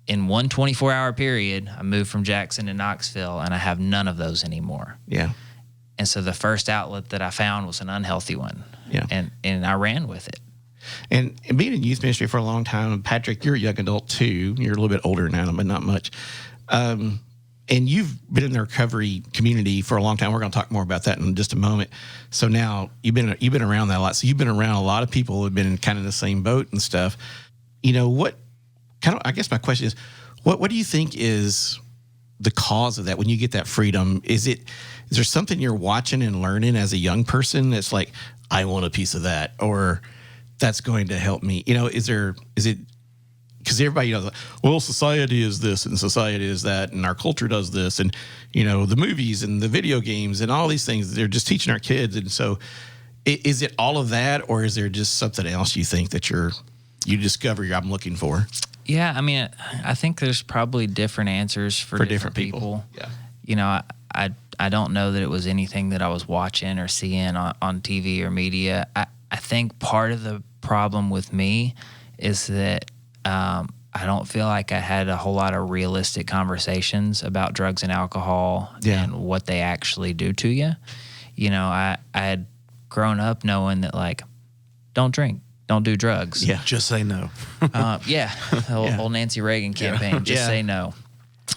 S3: in one 24-hour period, I moved from Jackson to Knoxville, and I have none of those anymore.
S2: Yeah.
S3: And so the first outlet that I found was an unhealthy one.
S2: Yeah.
S3: And I ran with it.
S2: And being in youth ministry for a long time, and Patrick, you're a young adult too. You're a little bit older now, but not much. And you've been in the recovery community for a long time. We're going to talk more about that in just a moment. So now you've been around that a lot. So you've been around a lot of people who have been in kind of the same boat and stuff. I guess my question is, what do you think is the cause of that when you get that freedom? Is there something you're watching and learning as a young person that's like, I want a piece of that, or that's going to help me? Is it because everybody knows, well, society is this and society is that, and our culture does this, and the movies and the video games and all these things, they're just teaching our kids. And so Is it all of that, or is there just something else you think that you discover I'm looking for?
S3: Yeah, I mean, I think there's probably different answers for different people.
S2: Yeah.
S3: You know, I don't know that it was anything that I was watching or seeing on TV or media. I think part of the problem with me is that I don't feel like I had a whole lot of realistic conversations about drugs and alcohol and what they actually do to you. You know, I had grown up knowing that, like, don't drink, don't do drugs.
S1: Yeah, just say no.
S3: Old Nancy Reagan campaign, just say no.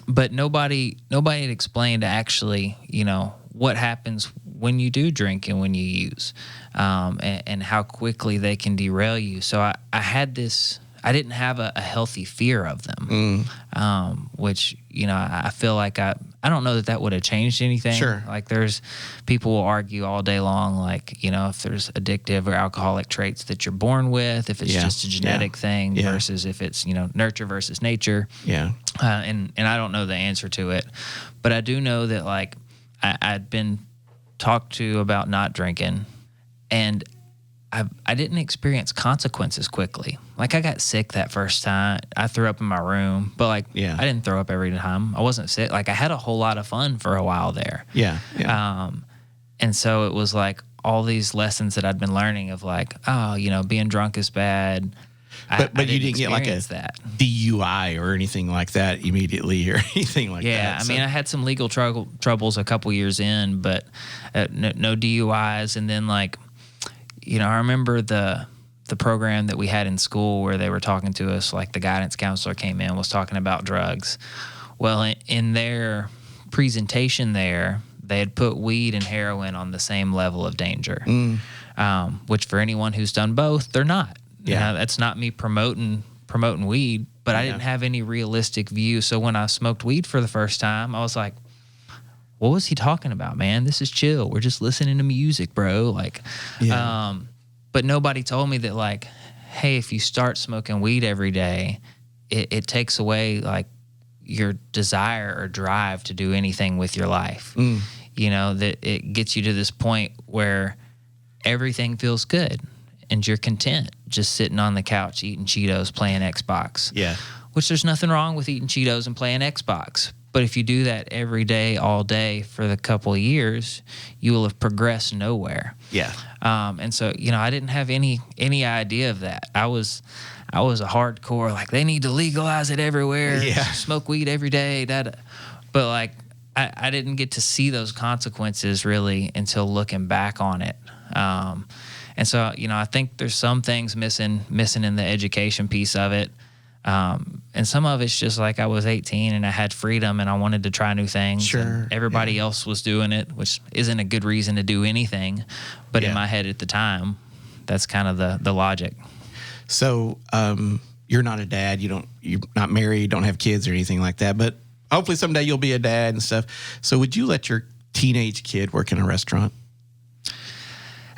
S3: But nobody had explained actually, you know, what happens when you do drink and when you use, and how quickly they can derail you. So I had this. I didn't have a healthy fear of them, which, you know, I feel like I don't know that would have changed anything.
S2: Sure.
S3: Like, there's people will argue all day long, like, you know, if there's addictive or alcoholic traits that you're born with, if it's just a genetic thing versus if it's, you know, nurture versus nature.
S2: Yeah.
S3: And I don't know the answer to it, but I do know that, like, I'd been talked to about not drinking, and I didn't experience consequences quickly. Like, I got sick that first time. I threw up in my room, but, like, I didn't throw up every time. I wasn't sick. Like, I had a whole lot of fun for a while there.
S2: Yeah.
S3: And so it was like all these lessons that I'd been learning of, like, oh, you know, being drunk is bad.
S2: But you didn't get like a DUI or anything like that immediately or anything like that.
S3: Yeah, I mean, I had some legal troubles a couple years in, but no DUIs. And then, like, you know, I remember the program that we had in school where they were talking to us, like the guidance counselor came in, was talking about drugs. Well, in their presentation there, they had put weed and heroin on the same level of danger, which for anyone who's done both, they're not.
S2: Yeah.
S3: You know, that's not me promoting weed, but I didn't have any realistic view. So when I smoked weed for the first time, I was like, what was he talking about, man? This is chill. We're just listening to music, bro. Like, but nobody told me that, like, hey, if you start smoking weed every day, it takes away, like, your desire or drive to do anything with your life. You know, that it gets you to this point where everything feels good and you're content just sitting on the couch eating Cheetos, playing Xbox.
S2: Yeah.
S3: Which there's nothing wrong with eating Cheetos and playing Xbox. But if you do that every day, all day for the couple of years, you will have progressed nowhere.
S2: Yeah.
S3: And so, you know, I didn't have any idea of that. I was a hardcore, like, they need to legalize it everywhere.
S2: Yeah.
S3: Smoke weed every day. But, like, I didn't get to see those consequences really until looking back on it. And so, you know, I think there's some things missing in the education piece of it. And some of it's just like I was 18 and I had freedom and I wanted to try new things.
S2: Sure.
S3: And everybody else was doing it, which isn't a good reason to do anything. But in my head at the time, that's kind of the logic.
S2: So you're not a dad. You're not married, don't have kids or anything like that. But hopefully someday you'll be a dad and stuff. So would you let your teenage kid work in a restaurant?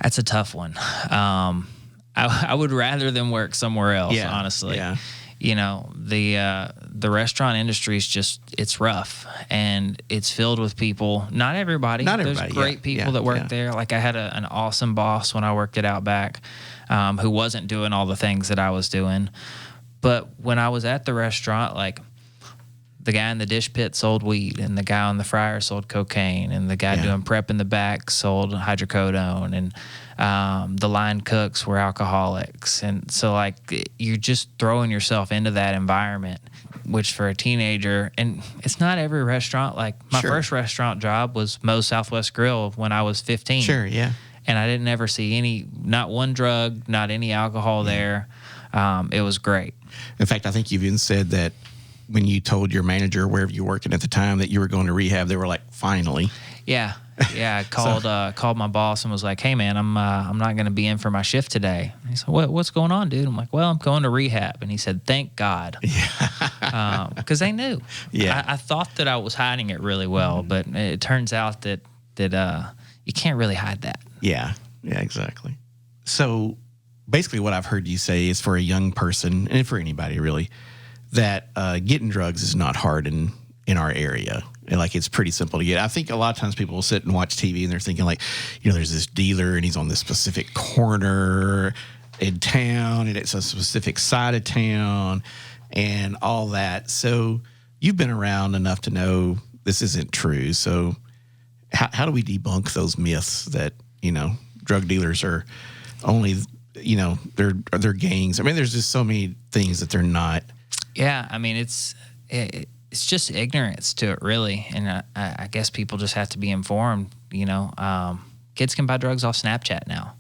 S3: That's a tough one. I would rather them work somewhere else, honestly.
S2: Yeah.
S3: You know, the restaurant industry is it's rough and it's filled with people. Not everybody. There's great people that work there. Like, I had an awesome boss when I worked at Outback, who wasn't doing all the things that I was doing. But when I was at the restaurant, like, the guy in the dish pit sold weed, and the guy on the fryer sold cocaine, and the guy doing prep in the back sold hydrocodone, and the line cooks were alcoholics. And so, like, you're just throwing yourself into that environment, which for a teenager, and it's not every restaurant. Like, my first restaurant job was Moe's Southwest Grill when I was 15.
S2: Sure, yeah.
S3: And I didn't ever see not one drug, not any alcohol there. It was great.
S2: In fact, I think you've even said that when you told your manager, wherever you were working at the time, that you were going to rehab, they were like, finally.
S3: Yeah. I called my boss and was like, hey, man, I'm not going to be in for my shift today. And he said, what's going on, dude? I'm like, well, I'm going to rehab. And he said, thank God. Yeah. Because they knew. Yeah. I thought that I was hiding it really well, but it turns out that you can't really hide that.
S2: Yeah. Yeah, exactly. So basically what I've heard you say is, for a young person, and for anybody really, that getting drugs is not hard in our area. And like it's pretty simple to get. I think a lot of times people will sit and watch TV and they're thinking like, there's this dealer and he's on this specific corner in town and it's a specific side of town and all that. So you've been around enough to know this isn't true. So how do we debunk those myths that, drug dealers are only, they're gangs? I mean, there's just so many things that they're not.
S3: Yeah, I mean, it's just ignorance to it, really. And I guess people just have to be informed, Kids can buy drugs off Snapchat now.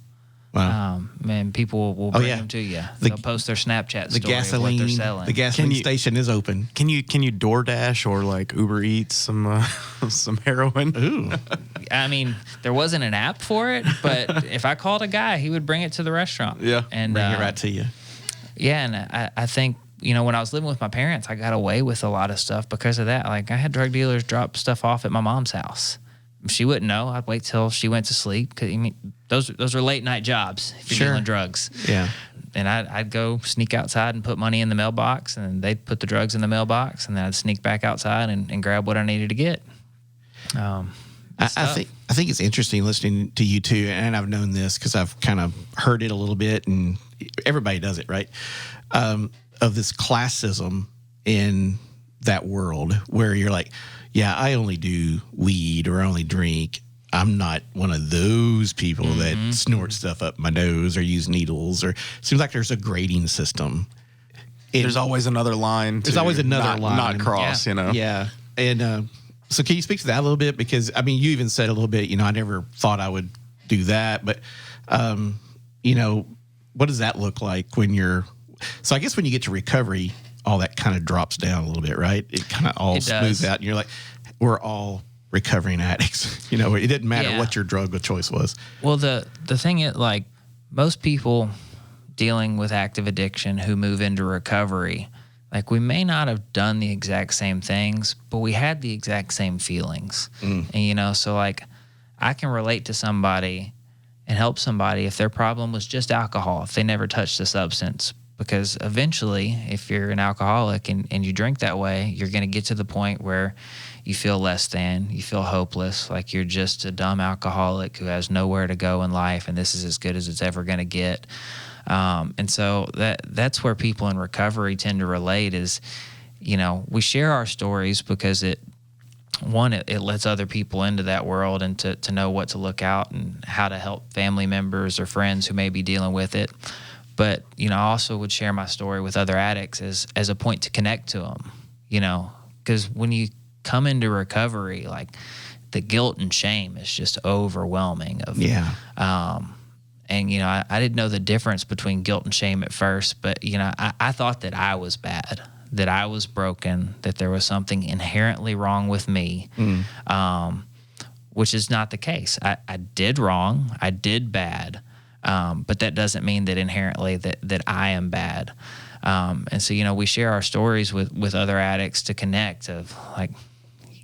S2: Wow.
S3: And people will bring them to you. They'll post their Snapchat story of what they're selling.
S2: The gasoline station is open.
S1: Can you DoorDash or like Uber Eats some heroin?
S2: Ooh.
S3: I mean, there wasn't an app for it, but if I called a guy, he would bring it to the restaurant.
S1: Yeah,
S3: and
S2: bring it right to you.
S3: Yeah, and I think, when I was living with my parents, I got away with a lot of stuff because of that. Like I had drug dealers drop stuff off at my mom's house. She wouldn't know. I'd wait till she went to sleep because those are late night jobs if you're dealing drugs.
S2: Yeah.
S3: And I'd go sneak outside and put money in the mailbox, and they'd put the drugs in the mailbox, and then I'd sneak back outside and grab what I needed to get.
S2: I think it's interesting listening to you too, and I've known this because I've kind of heard it a little bit, and everybody does it, right? Of this classism in that world where you're like, yeah, I only do weed or I only drink. I'm not one of those people that snort stuff up my nose or use needles. Or it seems like there's a grading system.
S1: There's always another line.
S2: There's always another line.
S1: Not cross,
S2: Yeah. And so can you speak to that a little bit? Because, I mean, you even said a little bit, I never thought I would do that. But, what does that look like when you're – so I guess when you get to recovery, all that kind of drops down a little bit, right? It kind of all smooths out. And you're like, we're all recovering addicts. It didn't matter what your drug of choice was.
S3: Well, the thing is, like, most people dealing with active addiction who move into recovery, like, we may not have done the exact same things, but we had the exact same feelings. And, so, like, I can relate to somebody and help somebody if their problem was just alcohol, if they never touched a substance. Because eventually, if you're an alcoholic and you drink that way, you're going to get to the point where you feel less than, you feel hopeless, like you're just a dumb alcoholic who has nowhere to go in life, and this is as good as it's ever going to get. And so that's where people in recovery tend to relate is, we share our stories because it lets other people into that world and to know what to look out and how to help family members or friends who may be dealing with it. But, I also would share my story with other addicts as a point to connect to them, because when you come into recovery, like the guilt and shame is just overwhelming. And, I didn't know the difference between guilt and shame at first, but, I thought that I was bad, that I was broken, that there was something inherently wrong with me, which is not the case. I did wrong. I did bad. But that doesn't mean that inherently that I am bad. And so, we share our stories with other addicts to connect of like,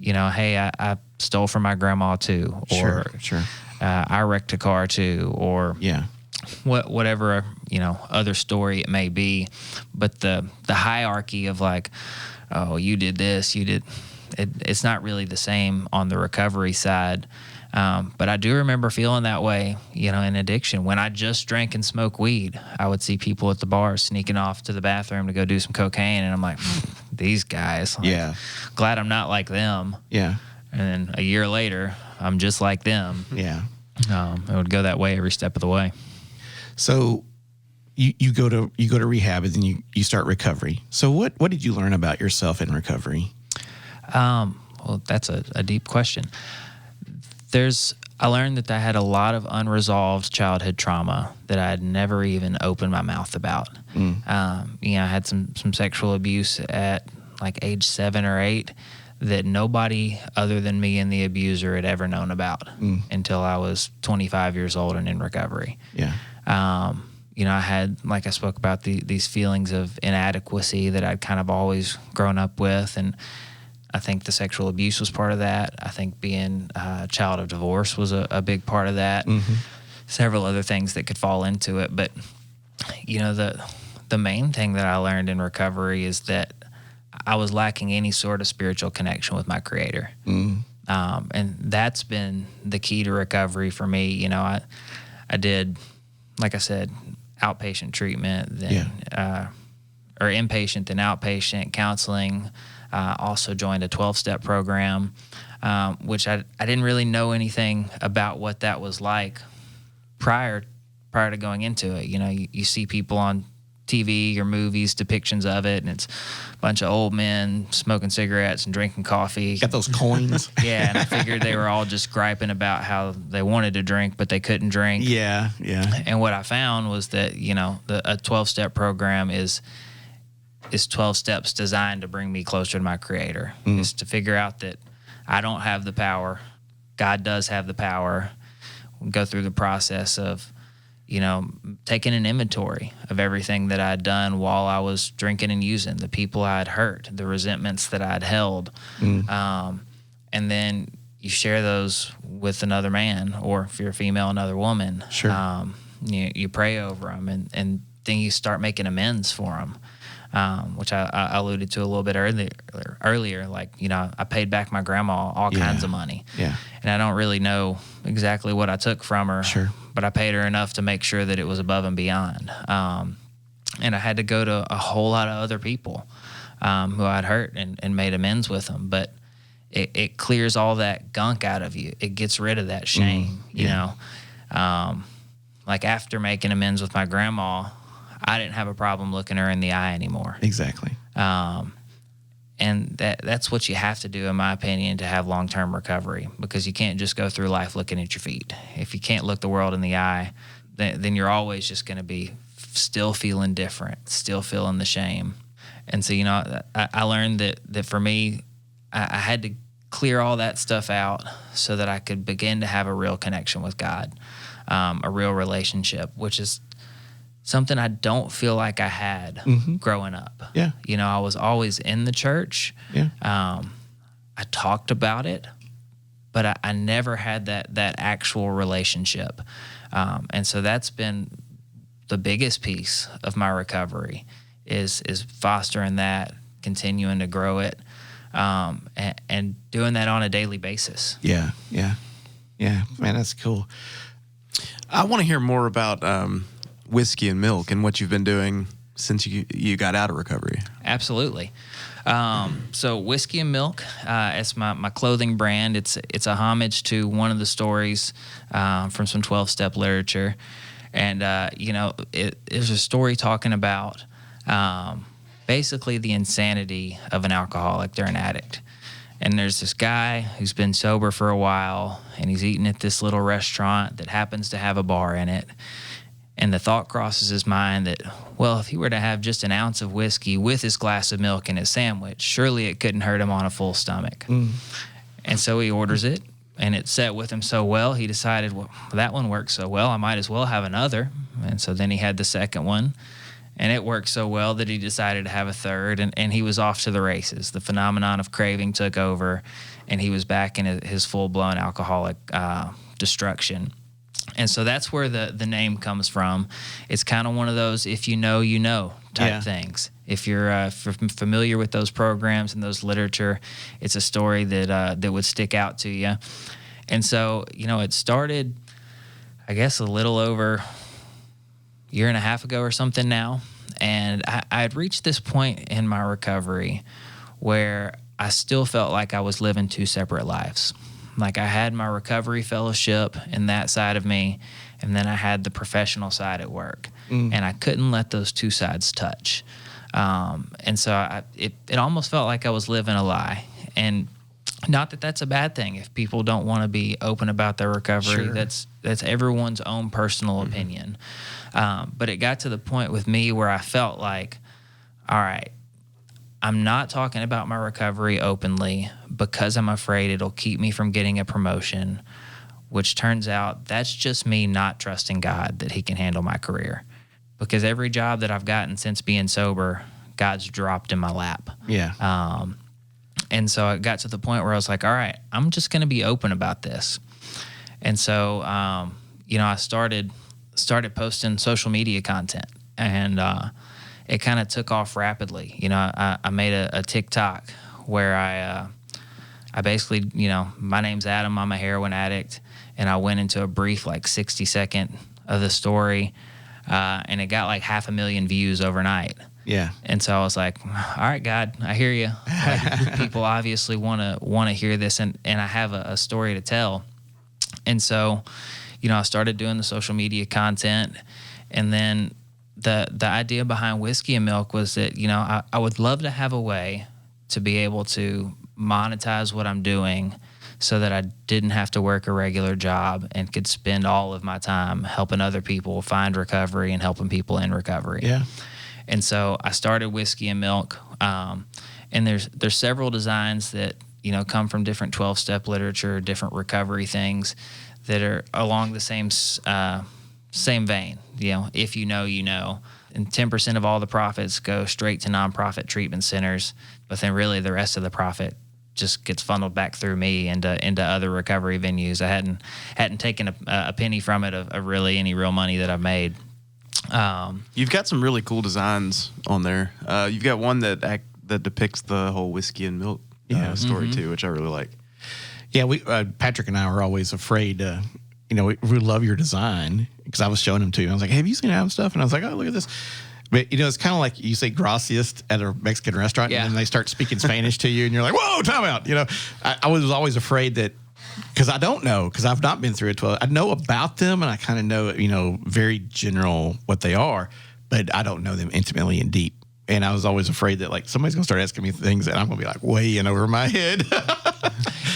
S3: hey, I stole from my grandma too, or
S2: sure.
S3: I wrecked a car too, or whatever, other story it may be. But the hierarchy of like, oh, you did this, you did, it's not really the same on the recovery side. But I do remember feeling that way, in addiction. When I just drank and smoked weed, I would see people at the bars sneaking off to the bathroom to go do some cocaine. And I'm like, these guys, glad I'm not like them.
S2: Yeah.
S3: And then a year later, I'm just like them.
S2: Yeah.
S3: It would go that way every step of the way.
S2: So you go to rehab and then you start recovery. So what did you learn about yourself in recovery?
S3: Well, that's a deep question. I learned that I had a lot of unresolved childhood trauma that I had never even opened my mouth about. I had some sexual abuse at like age 7 or 8 that nobody other than me and the abuser had ever known about until I was 25 years old and in recovery.
S2: Yeah.
S3: I had, like I spoke about, these feelings of inadequacy that I'd kind of always grown up with, and I think the sexual abuse was part of that. I think being a child of divorce was a big part of that. Several other things that could fall into it. But, the main thing that I learned in recovery is that I was lacking any sort of spiritual connection with my Creator. And that's been the key to recovery for me. You know, I did, like I said, outpatient treatment, then or inpatient, then outpatient counseling. Also joined a 12-step program, which I didn't really know anything about what that was like prior to going into it. You know, you see people on TV or movies, depictions of it, and it's a bunch of old men smoking cigarettes and drinking coffee.
S2: Got those coins.
S3: Yeah, and I figured they were all just griping about how they wanted to drink, but they couldn't drink.
S2: Yeah.
S3: And what I found was that, you know, a 12-step program is 12 steps designed to bring me closer to my Creator. Is to figure out that I don't have the power. God does have the power. We'll go through the process of, you know, taking an inventory of everything that I'd done while I was drinking and using, the people I'd hurt, the resentments that I'd held. And then you share those with another man, or if you're a female, another woman.
S2: Sure.
S3: You pray over them, and then you start making amends for them. Which I alluded to a little bit earlier. Like, you know, I paid back my grandma all kinds of money.
S2: Yeah.
S3: And I don't really know exactly what I took from her.
S2: Sure.
S3: But I paid her enough to make sure that it was above and beyond. And I had to go to a whole lot of other people who I'd hurt and made amends with them. But it clears all that gunk out of you. It gets rid of that shame, you know. Like after making amends with my grandma, I didn't have a problem looking her in the eye anymore.
S2: Exactly.
S3: And that's what you have to do, in my opinion, to have long-term recovery, because you can't just go through life looking at your feet. If you can't look the world in the eye, then you're always just going to be still feeling different, still feeling the shame. And so, you know, I learned that for me, I had to clear all that stuff out so that I could begin to have a real connection with God, a real relationship, which is something I don't feel like I had growing up.
S2: Yeah.
S3: You know, I was always in the church.
S2: Yeah.
S3: I talked about it, but I never had that actual relationship. And so that's been the biggest piece of my recovery is fostering that, continuing to grow it, and doing that on a daily basis.
S2: Yeah. Man, that's cool.
S1: I want to hear more about Whiskey and Milk and what you've been doing since you got out of recovery.
S3: Absolutely. So Whiskey and Milk, it's my clothing brand. It's a homage to one of the stories from some 12-step literature. And, you know, it was a story talking about basically the insanity of an alcoholic. They're an addict. And there's this guy who's been sober for a while, and he's eating at this little restaurant that happens to have a bar in it. And the thought crosses his mind that, well, if he were to have just an ounce of whiskey with his glass of milk and his sandwich, surely it couldn't hurt him on a full stomach. And so he orders it, and it set with him so well, he decided, well, that one worked so well, I might as well have another. And so then he had the second one, and it worked so well that he decided to have a third, and he was off to the races. The phenomenon of craving took over, and he was back in his full-blown alcoholic destruction. And so that's where the name comes from. It's kind of one of those if you know type things. If you're familiar with those programs and those literature, it's a story that would stick out to you. And so, you know, it started, I guess, a little over a year and a half ago or something now. And I had reached this point in my recovery where I still felt like I was living two separate lives. Like I had my recovery fellowship and that side of me, and then I had the professional side at work. And I couldn't let those two sides touch. And so it almost felt like I was living a lie. And not that that's a bad thing. If people don't want to be open about their recovery,
S2: Sure.
S3: that's everyone's own personal opinion. But it got to the point with me where I felt like, all right, I'm not talking about my recovery openly because I'm afraid it'll keep me from getting a promotion, which turns out that's just me not trusting God that he can handle my career. Because every job that I've gotten since being sober, God's dropped in my lap.
S2: Yeah.
S3: And so it got to the point where I was like, all right, I'm just going to be open about this. And so, you know, I started posting social media content, and it kind of took off rapidly. You know, I made a TikTok where I basically, you know, my name's Adam, I'm a heroin addict, and I went into a brief like 60-second of the story, and it got like 500,000 views overnight.
S2: Yeah.
S3: And so I was like, all right, God, I hear you. Like, people obviously want to hear this, and I have a story to tell. And so, you know, I started doing the social media content, and then the idea behind Whiskey and Milk was that, you know, I would love to have a way to be able to monetize what I'm doing so that I didn't have to work a regular job and could spend all of my time helping other people find recovery and helping people in recovery.
S2: Yeah.
S3: And so I started Whiskey and Milk, and there's several designs that, you know, come from different 12-step literature, different recovery things that are along the same vein. You know, if you know, you know. And 10% of all the profits go straight to nonprofit treatment centers, but then really the rest of the profit just gets funneled back through me into other recovery venues. I hadn't taken a penny from it of really any real money that I've made.
S1: You've got some really cool designs on there. You've got one that depicts the whole Whiskey and Milk story too, which I really like.
S2: Yeah, we Patrick and I were always afraid. You know, we love your design because I was showing him to you. I was like, hey, have you seen Adam's stuff? And I was like, oh, look at this. But, you know, it's kind of like you say gracias at a Mexican restaurant, and then they start speaking Spanish to you, and you're like, whoa, time out. You know, I was always afraid that, because I don't know, because I've not been through a 12. I know about them, and I kind of know, you know, very general what they are, but I don't know them intimately and deep. And I was always afraid that, like, somebody's going to start asking me things that I'm going to be, like, way in over my head.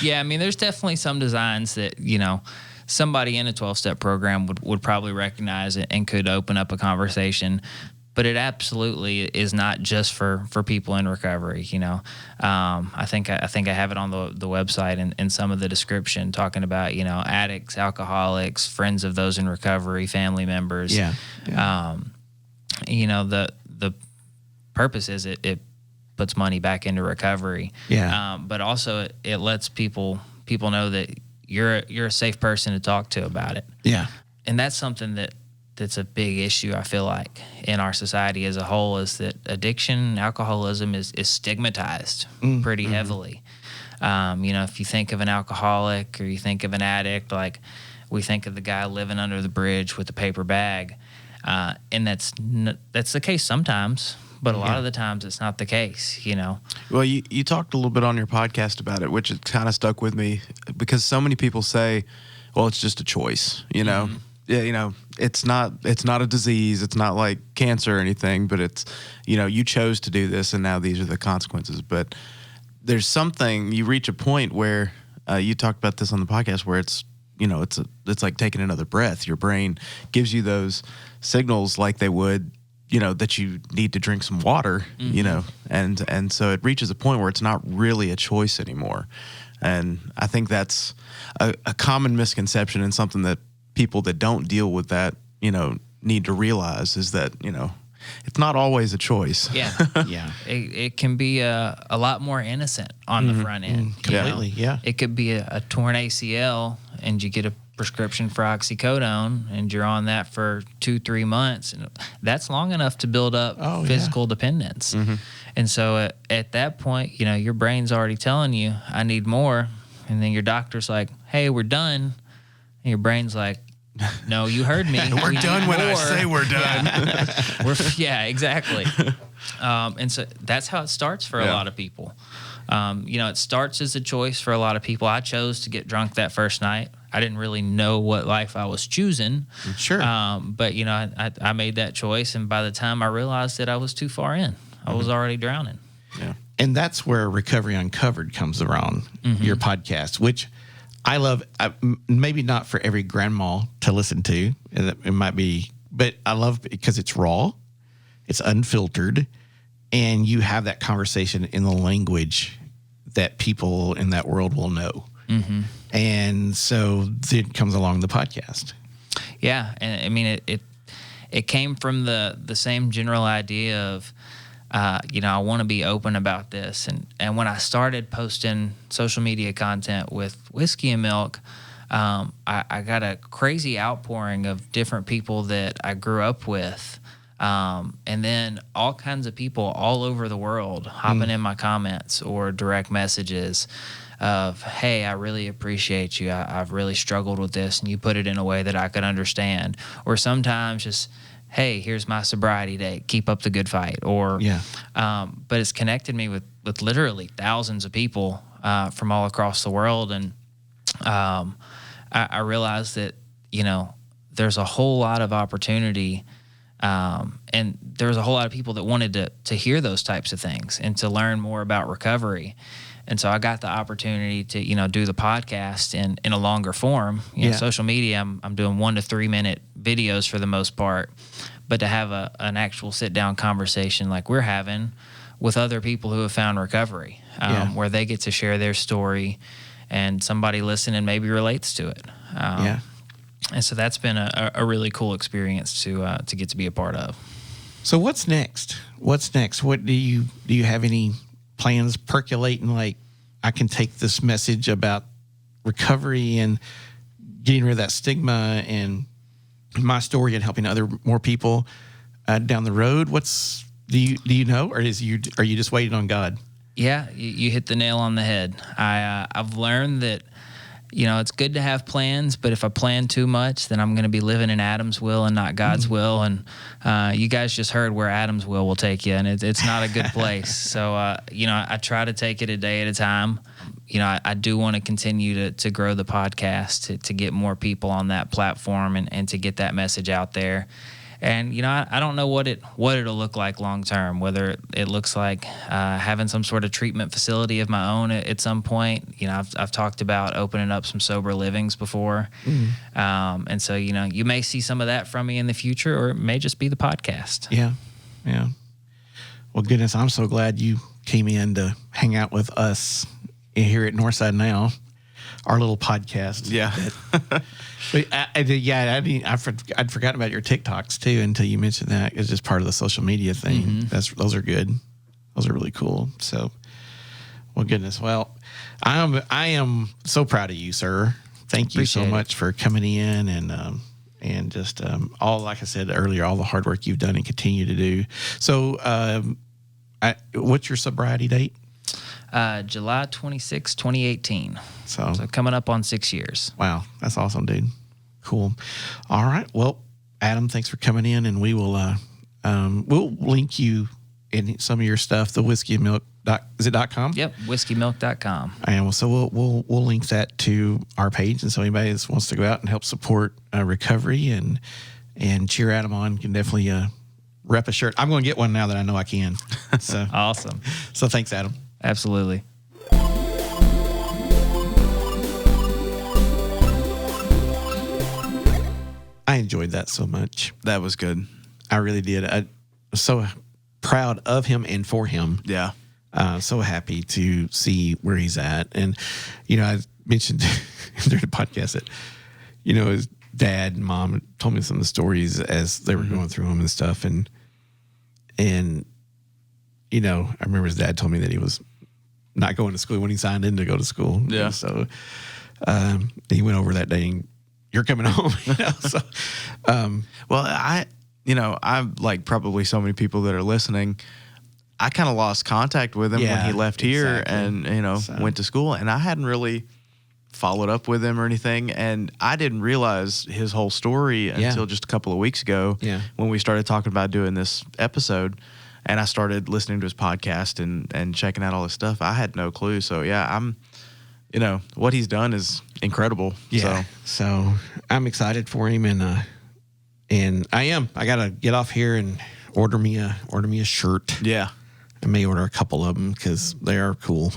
S3: Yeah, I mean, there's definitely some designs that, you know, somebody in a 12-step program would probably recognize it and could open up a conversation. But it absolutely is not just for people in recovery. You know, I think I have it on the website and in some of the description talking about, you know, addicts, alcoholics, friends of those in recovery, family members.
S2: Yeah.
S3: You know, the purpose is it puts money back into recovery.
S2: Yeah.
S3: But also it lets people know that you're a safe person to talk to about it.
S2: Yeah.
S3: And that's something that's a big issue, I feel like, in our society as a whole, is that addiction, alcoholism is stigmatized pretty heavily. You know, if you think of an alcoholic or you think of an addict, like we think of the guy living under the bridge with the paper bag, and that's the case sometimes, but a lot of the times it's not the case, you know.
S1: Well, you talked a little bit on your podcast about it, which it kind of stuck with me because so many people say, well, it's just a choice, you know. Yeah, you know, it's not a disease. It's not like cancer or anything, but it's, you know, you chose to do this and now these are the consequences. But there's something, you reach a point where you talked about this on the podcast where it's, you know, it's like taking another breath. Your brain gives you those signals like they would, you know, that you need to drink some water, you know, and so it reaches a point where it's not really a choice anymore. And I think that's a common misconception and something that people that don't deal with that, you know, need to realize is that, you know, it's not always a choice.
S3: Yeah.
S2: Yeah.
S3: It can be a lot more innocent on the front end.
S2: Completely, yeah.
S3: It could be a torn ACL and you get a prescription for oxycodone and you're on that for 2-3 months. And that's long enough to build up physical dependence. And so at that point, you know, your brain's already telling you, I need more. And then your doctor's like, hey, we're done. And your brain's like, no, you heard me.
S1: We're done when I say we're done.
S3: Yeah, exactly. And so that's how it starts for a lot of people. You know, it starts as a choice for a lot of people. I chose to get drunk that first night. I didn't really know what life I was choosing.
S2: Sure.
S3: But, you know, I made that choice. And by the time I realized that I was too far in, I was already drowning.
S2: Yeah. And that's where Recovery Uncovered comes around, your podcast, which I love. Maybe not for every grandma to listen to. It might be, but I love because it's raw, it's unfiltered, and you have that conversation in the language that people in that world will know. And so then comes along the podcast.
S3: Yeah, and I mean it came from the same general idea of, you know, I want to be open about this. And when I started posting social media content with Whiskey and Milk, I got a crazy outpouring of different people that I grew up with And then all kinds of people all over the world hopping in my comments or direct messages of, hey, I really appreciate you. I've really struggled with this, and you put it in a way that I could understand. Or sometimes just, hey, here's my sobriety date. Keep up the good fight. Or, but it's connected me with literally thousands of people from all across the world. And I realized that, there's a whole lot of opportunity. And there was a whole lot of people that wanted to hear those types of things and to learn more about recovery. And so I got the opportunity to, do the podcast in a longer form. Social media, I'm doing 1 to 3 minute videos for the most part, but to have an actual sit down conversation like we're having with other people who have found recovery, where they get to share their story and somebody listening maybe relates to it. And so that's been a really cool experience to get to be a part of.
S2: So what's next? What do you have any plans percolating? Like, I can take this message about recovery and getting rid of that stigma and my story and helping more people down the road. Do you know, or are you just waiting on God?
S3: Yeah, you hit the nail on the head. I've learned that, it's good to have plans, but if I plan too much, then I'm going to be living in Adam's will and not God's will. And you guys just heard where Adam's will take you, and it's not a good place. So, I try to take it a day at a time. I do want to continue to grow the podcast, to get more people on that platform and to get that message out there. And, I don't know what it'll look like long term, whether it looks like having some sort of treatment facility of my own at some point. I've talked about opening up some sober livings before. And so, you may see some of that from me in the future, or it may just be the podcast.
S2: Yeah. Well, goodness, I'm so glad you came in to hang out with us here at Northside Now, our little podcast.
S1: Yeah.
S2: But I'd forgotten about your TikToks too until you mentioned that. It's just part of the social media thing. Those are good. Those are really cool. So, well, goodness. Well, I am so proud of you, sir. Thank you so much for coming in and just all, like I said earlier, all the hard work you've done and continue to do. So, what's your sobriety date?
S3: July 26, 2018. So coming up on 6 years.
S2: Wow. That's awesome, dude. Cool. All right. Well, Adam, thanks for coming in, and we will, we'll link you in some of your stuff, the whiskey and milk. Is it .com?
S3: Yep. Whiskeymilk.com.
S2: And so we'll link that to our page. And so anybody that wants to go out and help support recovery and cheer Adam on can definitely, rep a shirt. I'm going to get one now that I know I can. So
S3: awesome.
S2: So thanks, Adam.
S3: Absolutely.
S2: I enjoyed that so much.
S1: That was good.
S2: I really did. I was so proud of him and for him.
S1: Yeah.
S2: So happy to see where he's at. And, I mentioned during the podcast that, his dad and mom told me some of the stories as they were going through them and stuff. And I remember his dad told me that he was not going to school when he signed in to go to school.
S1: Yeah.
S2: And so he went over that day and you're coming home. So,
S1: well, I'm like probably so many people that are listening. I kind of lost contact with him when he left here and, went to school, and I hadn't really followed up with him or anything. And I didn't realize his whole story until just a couple of weeks ago when we started talking about doing this episode. And I started listening to his podcast and checking out all his stuff. I had no clue. So, I'm, what he's done is incredible.
S2: Yeah. So I'm excited for him. And I am. I got to get off here and order me a shirt.
S1: Yeah.
S2: I may order a couple of them because they are cool.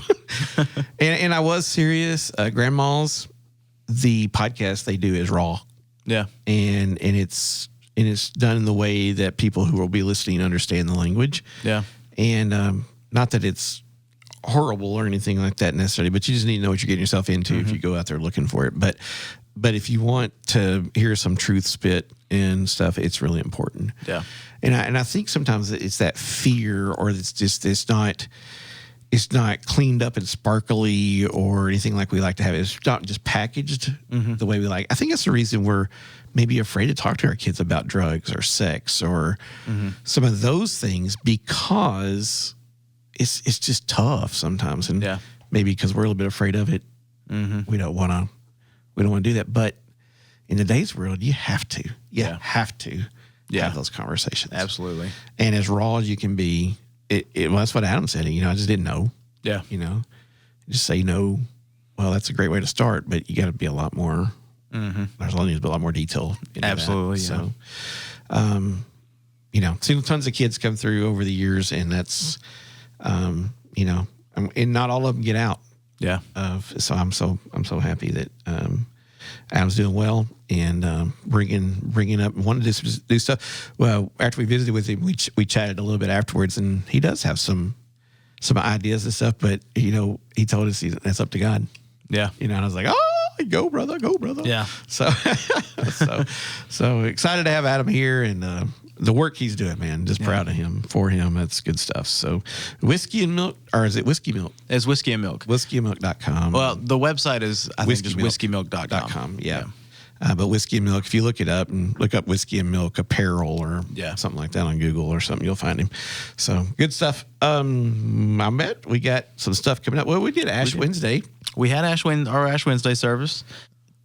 S2: and I was serious. Grandma's, the podcast they do is raw.
S1: Yeah.
S2: And it's done in the way that people who will be listening understand the language.
S1: Yeah.
S2: And not that it's horrible or anything like that necessarily, but you just need to know what you're getting yourself into if you go out there looking for it. But if you want to hear some truth spit and stuff, it's really important.
S1: Yeah.
S2: And I think sometimes it's that fear, or it's it's not cleaned up and sparkly or anything like we like to have it. It's not just packaged the way we like. I think that's the reason we're maybe afraid to talk to our kids about drugs or sex or some of those things, because it's just tough sometimes. And maybe because we're a little bit afraid of it, we don't want to do that. But in today's world, you have to. Have to have those conversations.
S1: Absolutely.
S2: And as raw as you can be, well, that's what Adam said. I just didn't know.
S1: Yeah.
S2: Just say no. Well, that's a great way to start, but you got to be a lot more. There's a lot more detail.
S1: Absolutely.
S2: That. So, seen tons of kids come through over the years, and that's, and not all of them get out.
S1: Yeah.
S2: So I'm so happy that Adam's doing well and bringing up, wanted to do stuff. Well, after we visited with him, we chatted a little bit afterwards, and he does have some ideas and stuff. But he told us that's up to God.
S1: Yeah.
S2: And I was like, go brother.
S1: Yeah.
S2: So excited to have Adam here and the work he's doing, man. Just proud of him, for him. That's good stuff. So Whiskey and Milk, or is it Whiskey Milk?
S1: It's Whiskey and Milk.
S2: Whiskeyandmilk.com.
S1: Well, the website is, I think, just whiskeymilk.com.
S2: Yeah. But Whiskey and Milk, if you look it up and look up Whiskey and Milk apparel or something like that on Google or something, you'll find him. So good stuff. I bet we got some stuff coming up. Well, we did Ash Wednesday.
S1: We had our Ash Wednesday service.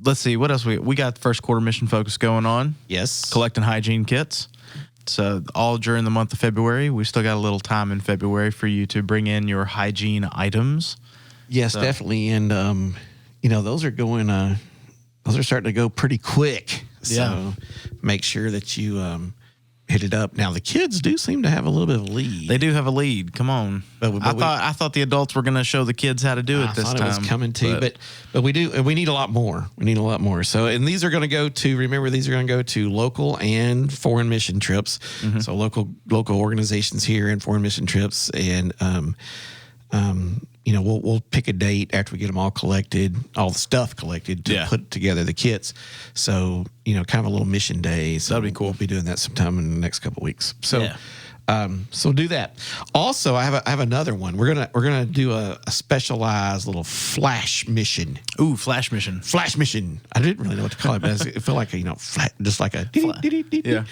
S1: Let's see, what else we got the first quarter mission focus going on.
S2: Yes.
S1: Collecting hygiene kits. So all during the month of February. We still got a little time in February for you to bring in your hygiene items.
S2: Yes, definitely. And, those are going, those are starting to go pretty quick. So make sure that you hit it up. Now, the kids do seem to have a little bit of a lead.
S1: They do have a lead. Come on. But I thought the adults were going to show the kids how to do it this time.
S2: I thought it was coming too. But we do, and we need a lot more. So, and these are going to go to local and foreign mission trips. So local organizations here and foreign mission trips. And, we'll pick a date after we get them all collected, all the stuff collected to put together the kits. So, kind of a little mission day. So
S1: that'd be cool.
S2: We'll be doing that sometime in the next couple of weeks. So, so do that. Also, I have another one. We're gonna do a specialized little flash mission.
S1: Ooh, flash mission.
S2: Flash mission. I didn't really know what to call it, but it felt like flat, just like a
S1: yeah.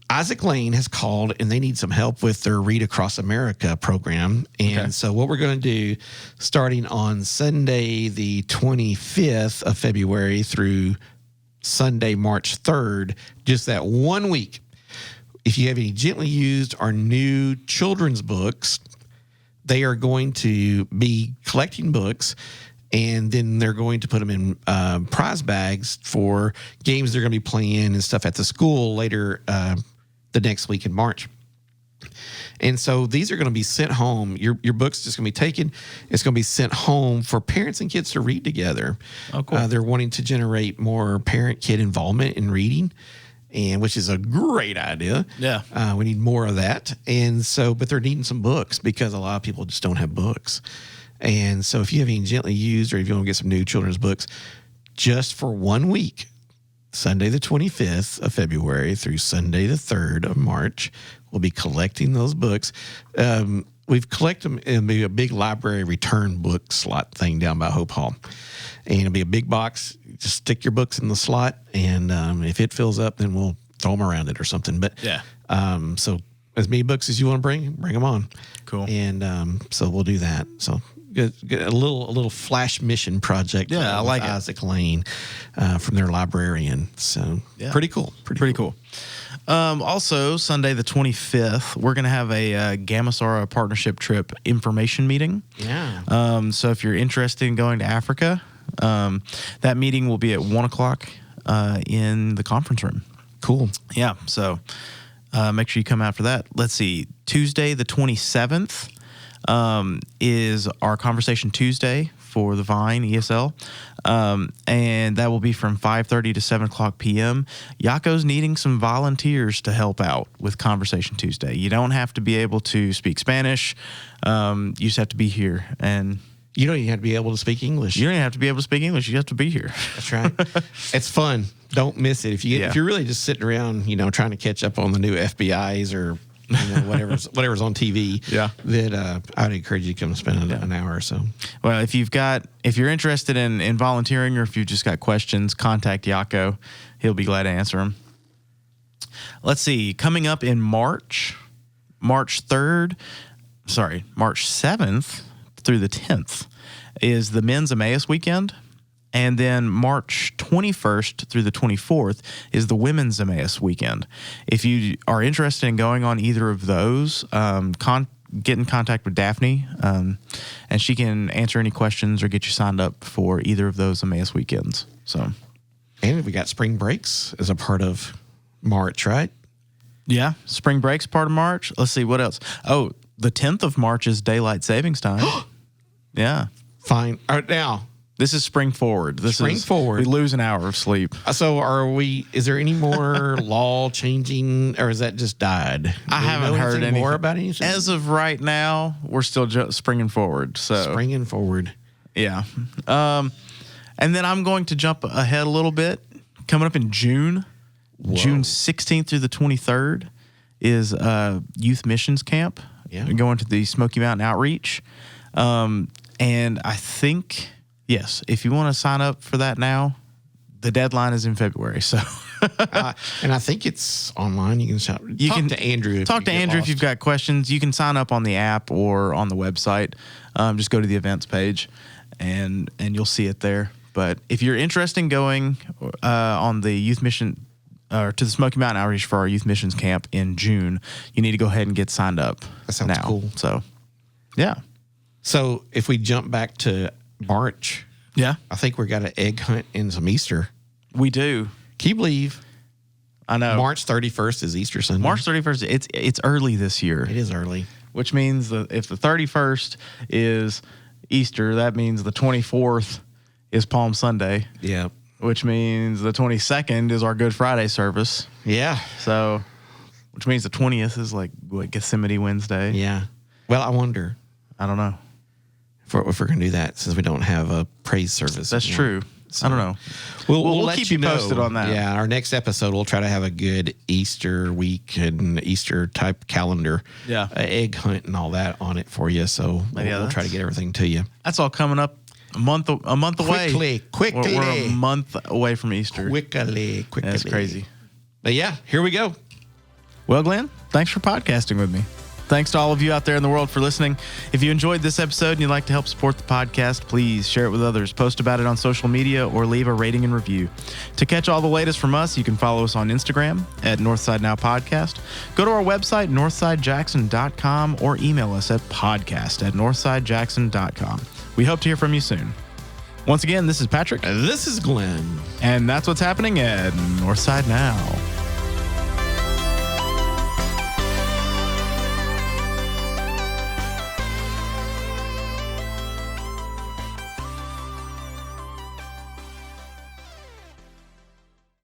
S2: Isaac Lane has called, and they need some help with their Read Across America program. And so what we're going to do, starting on Sunday, the 25th of February through Sunday, March 3rd, just that 1 week, if you have any gently used or new children's books, they are going to be collecting books, and then they're going to put them in prize bags for games they're going to be playing and stuff at the school later the next week in March. And so these are going to be sent home. Your book's just going to be taken. It's going to be sent home for parents and kids to read together.
S1: Oh, cool.
S2: They're wanting to generate more parent-kid involvement in reading, and which is a great idea.
S1: Yeah.
S2: We need more of that. And so, but they're needing some books because a lot of people just don't have books. And so if you have any gently used or if you want to get some new children's books, just for 1 week, Sunday the 25th of February through Sunday the 3rd of March, we'll be collecting those books. We've collected them in a big library return book slot thing down by Hope Hall. And it'll be a big box. Just stick your books in the slot, and if it fills up, then we'll throw them around it or something. But so as many books as you want to bring them on.
S1: Cool.
S2: And so we'll do that. So get a little flash mission project.
S1: Yeah, I like
S2: Isaac Lane from their librarian. So pretty cool. Pretty cool.
S1: Also, Sunday the 25th, we're going to have a Gamasara partnership trip information meeting.
S2: Yeah.
S1: So if you're interested in going to Africa, that meeting will be at 1 o'clock in the conference room.
S2: Cool.
S1: Yeah. So make sure you come out for that. Let's see. Tuesday the 27th is our Conversation Tuesday for the Vine ESL. And that will be from 5:30 to 7 o'clock p.m. Yako's needing some volunteers to help out with Conversation Tuesday. You don't have to be able to speak Spanish. You just have to be here. And
S2: you don't even have to be able to speak English.
S1: You don't even have to be able to speak English. You have to be here.
S2: That's right. It's fun. Don't miss it. If you're really just sitting around, trying to catch up on the new FBIs or whatever's on TV.
S1: Yeah.
S2: That I'd encourage you to come spend an hour or so.
S1: Well, if you're interested in volunteering, or if you've just got questions, contact Yako. He'll be glad to answer them. Let's see. Coming up in March 7th through the 10th is the Men's Emmaus Weekend. And then March 21st through the 24th is the Women's Emmaus Weekend. If you are interested in going on either of those, get in contact with Daphne, and she can answer any questions or get you signed up for either of those Emmaus weekends. So,
S2: and we got spring breaks as a part of March, right?
S1: Yeah, spring break's part of March. Let's see, what else? Oh, the 10th of March is daylight savings time. Yeah.
S2: Fine. All right, now.
S1: This is spring forward. We lose an hour of sleep.
S2: So is there any more law changing, or has that just died?
S1: I haven't heard anything
S2: more about anything.
S1: As of right now, we're still springing forward.
S2: Springing forward.
S1: Yeah. And then I'm going to jump ahead a little bit. Coming up in June, June 16th through the 23rd is Youth Missions Camp.
S2: Yeah.
S1: We're going to the Smoky Mountain Outreach. And I think... Yes, if you want to sign up for that now, the deadline is in February. So,
S2: and I think it's online. You can talk to Andrew.
S1: Talk to Andrew if you've got questions. You can sign up on the app or on the website. Just go to the events page, and you'll see it there. But if you're interested in going on the youth mission to the Smoky Mountain Outreach for our Youth Missions Camp in June, you need to go ahead and get signed up.
S2: That sounds cool.
S1: So, yeah.
S2: So if we jump back to March,
S1: yeah,
S2: I think we got an egg hunt and some Easter.
S1: We do.
S2: Can you believe?
S1: I know.
S2: March 31st is Easter Sunday.
S1: March 31st. It's early this year.
S2: It is early,
S1: which means that if the 31st is Easter, that means the 24th is Palm Sunday.
S2: Yeah.
S1: Which means the 22nd is our Good Friday service.
S2: Yeah.
S1: So, which means the 20th is like Gethsemane Wednesday.
S2: Yeah. Well, I wonder.
S1: I don't know.
S2: If we're going to do that, since we don't have a praise service.
S1: That's true. So, I don't know.
S2: We'll
S1: keep you posted on that.
S2: Yeah, our next episode, we'll try to have a good Easter week and Easter type calendar.
S1: Yeah.
S2: Egg hunt and all that on it for you. So we'll try to get everything to you.
S1: That's all coming up a month away.
S2: Quickly.
S1: We're a month away from Easter.
S2: Quickly.
S1: That's crazy.
S2: But yeah, here we go.
S1: Well, Glenn, thanks for podcasting with me. Thanks to all of you out there in the world for listening. If you enjoyed this episode and you'd like to help support the podcast, please share it with others, post about it on social media, or leave a rating and review. To catch all the latest from us, you can follow us on Instagram at Northside Now Podcast. Go to our website, northsidejackson.com, or email us at podcast@northsidejackson.com. We hope to hear from you soon. Once again, this is Patrick.
S2: This is Glenn.
S1: And that's what's happening at Northside Now.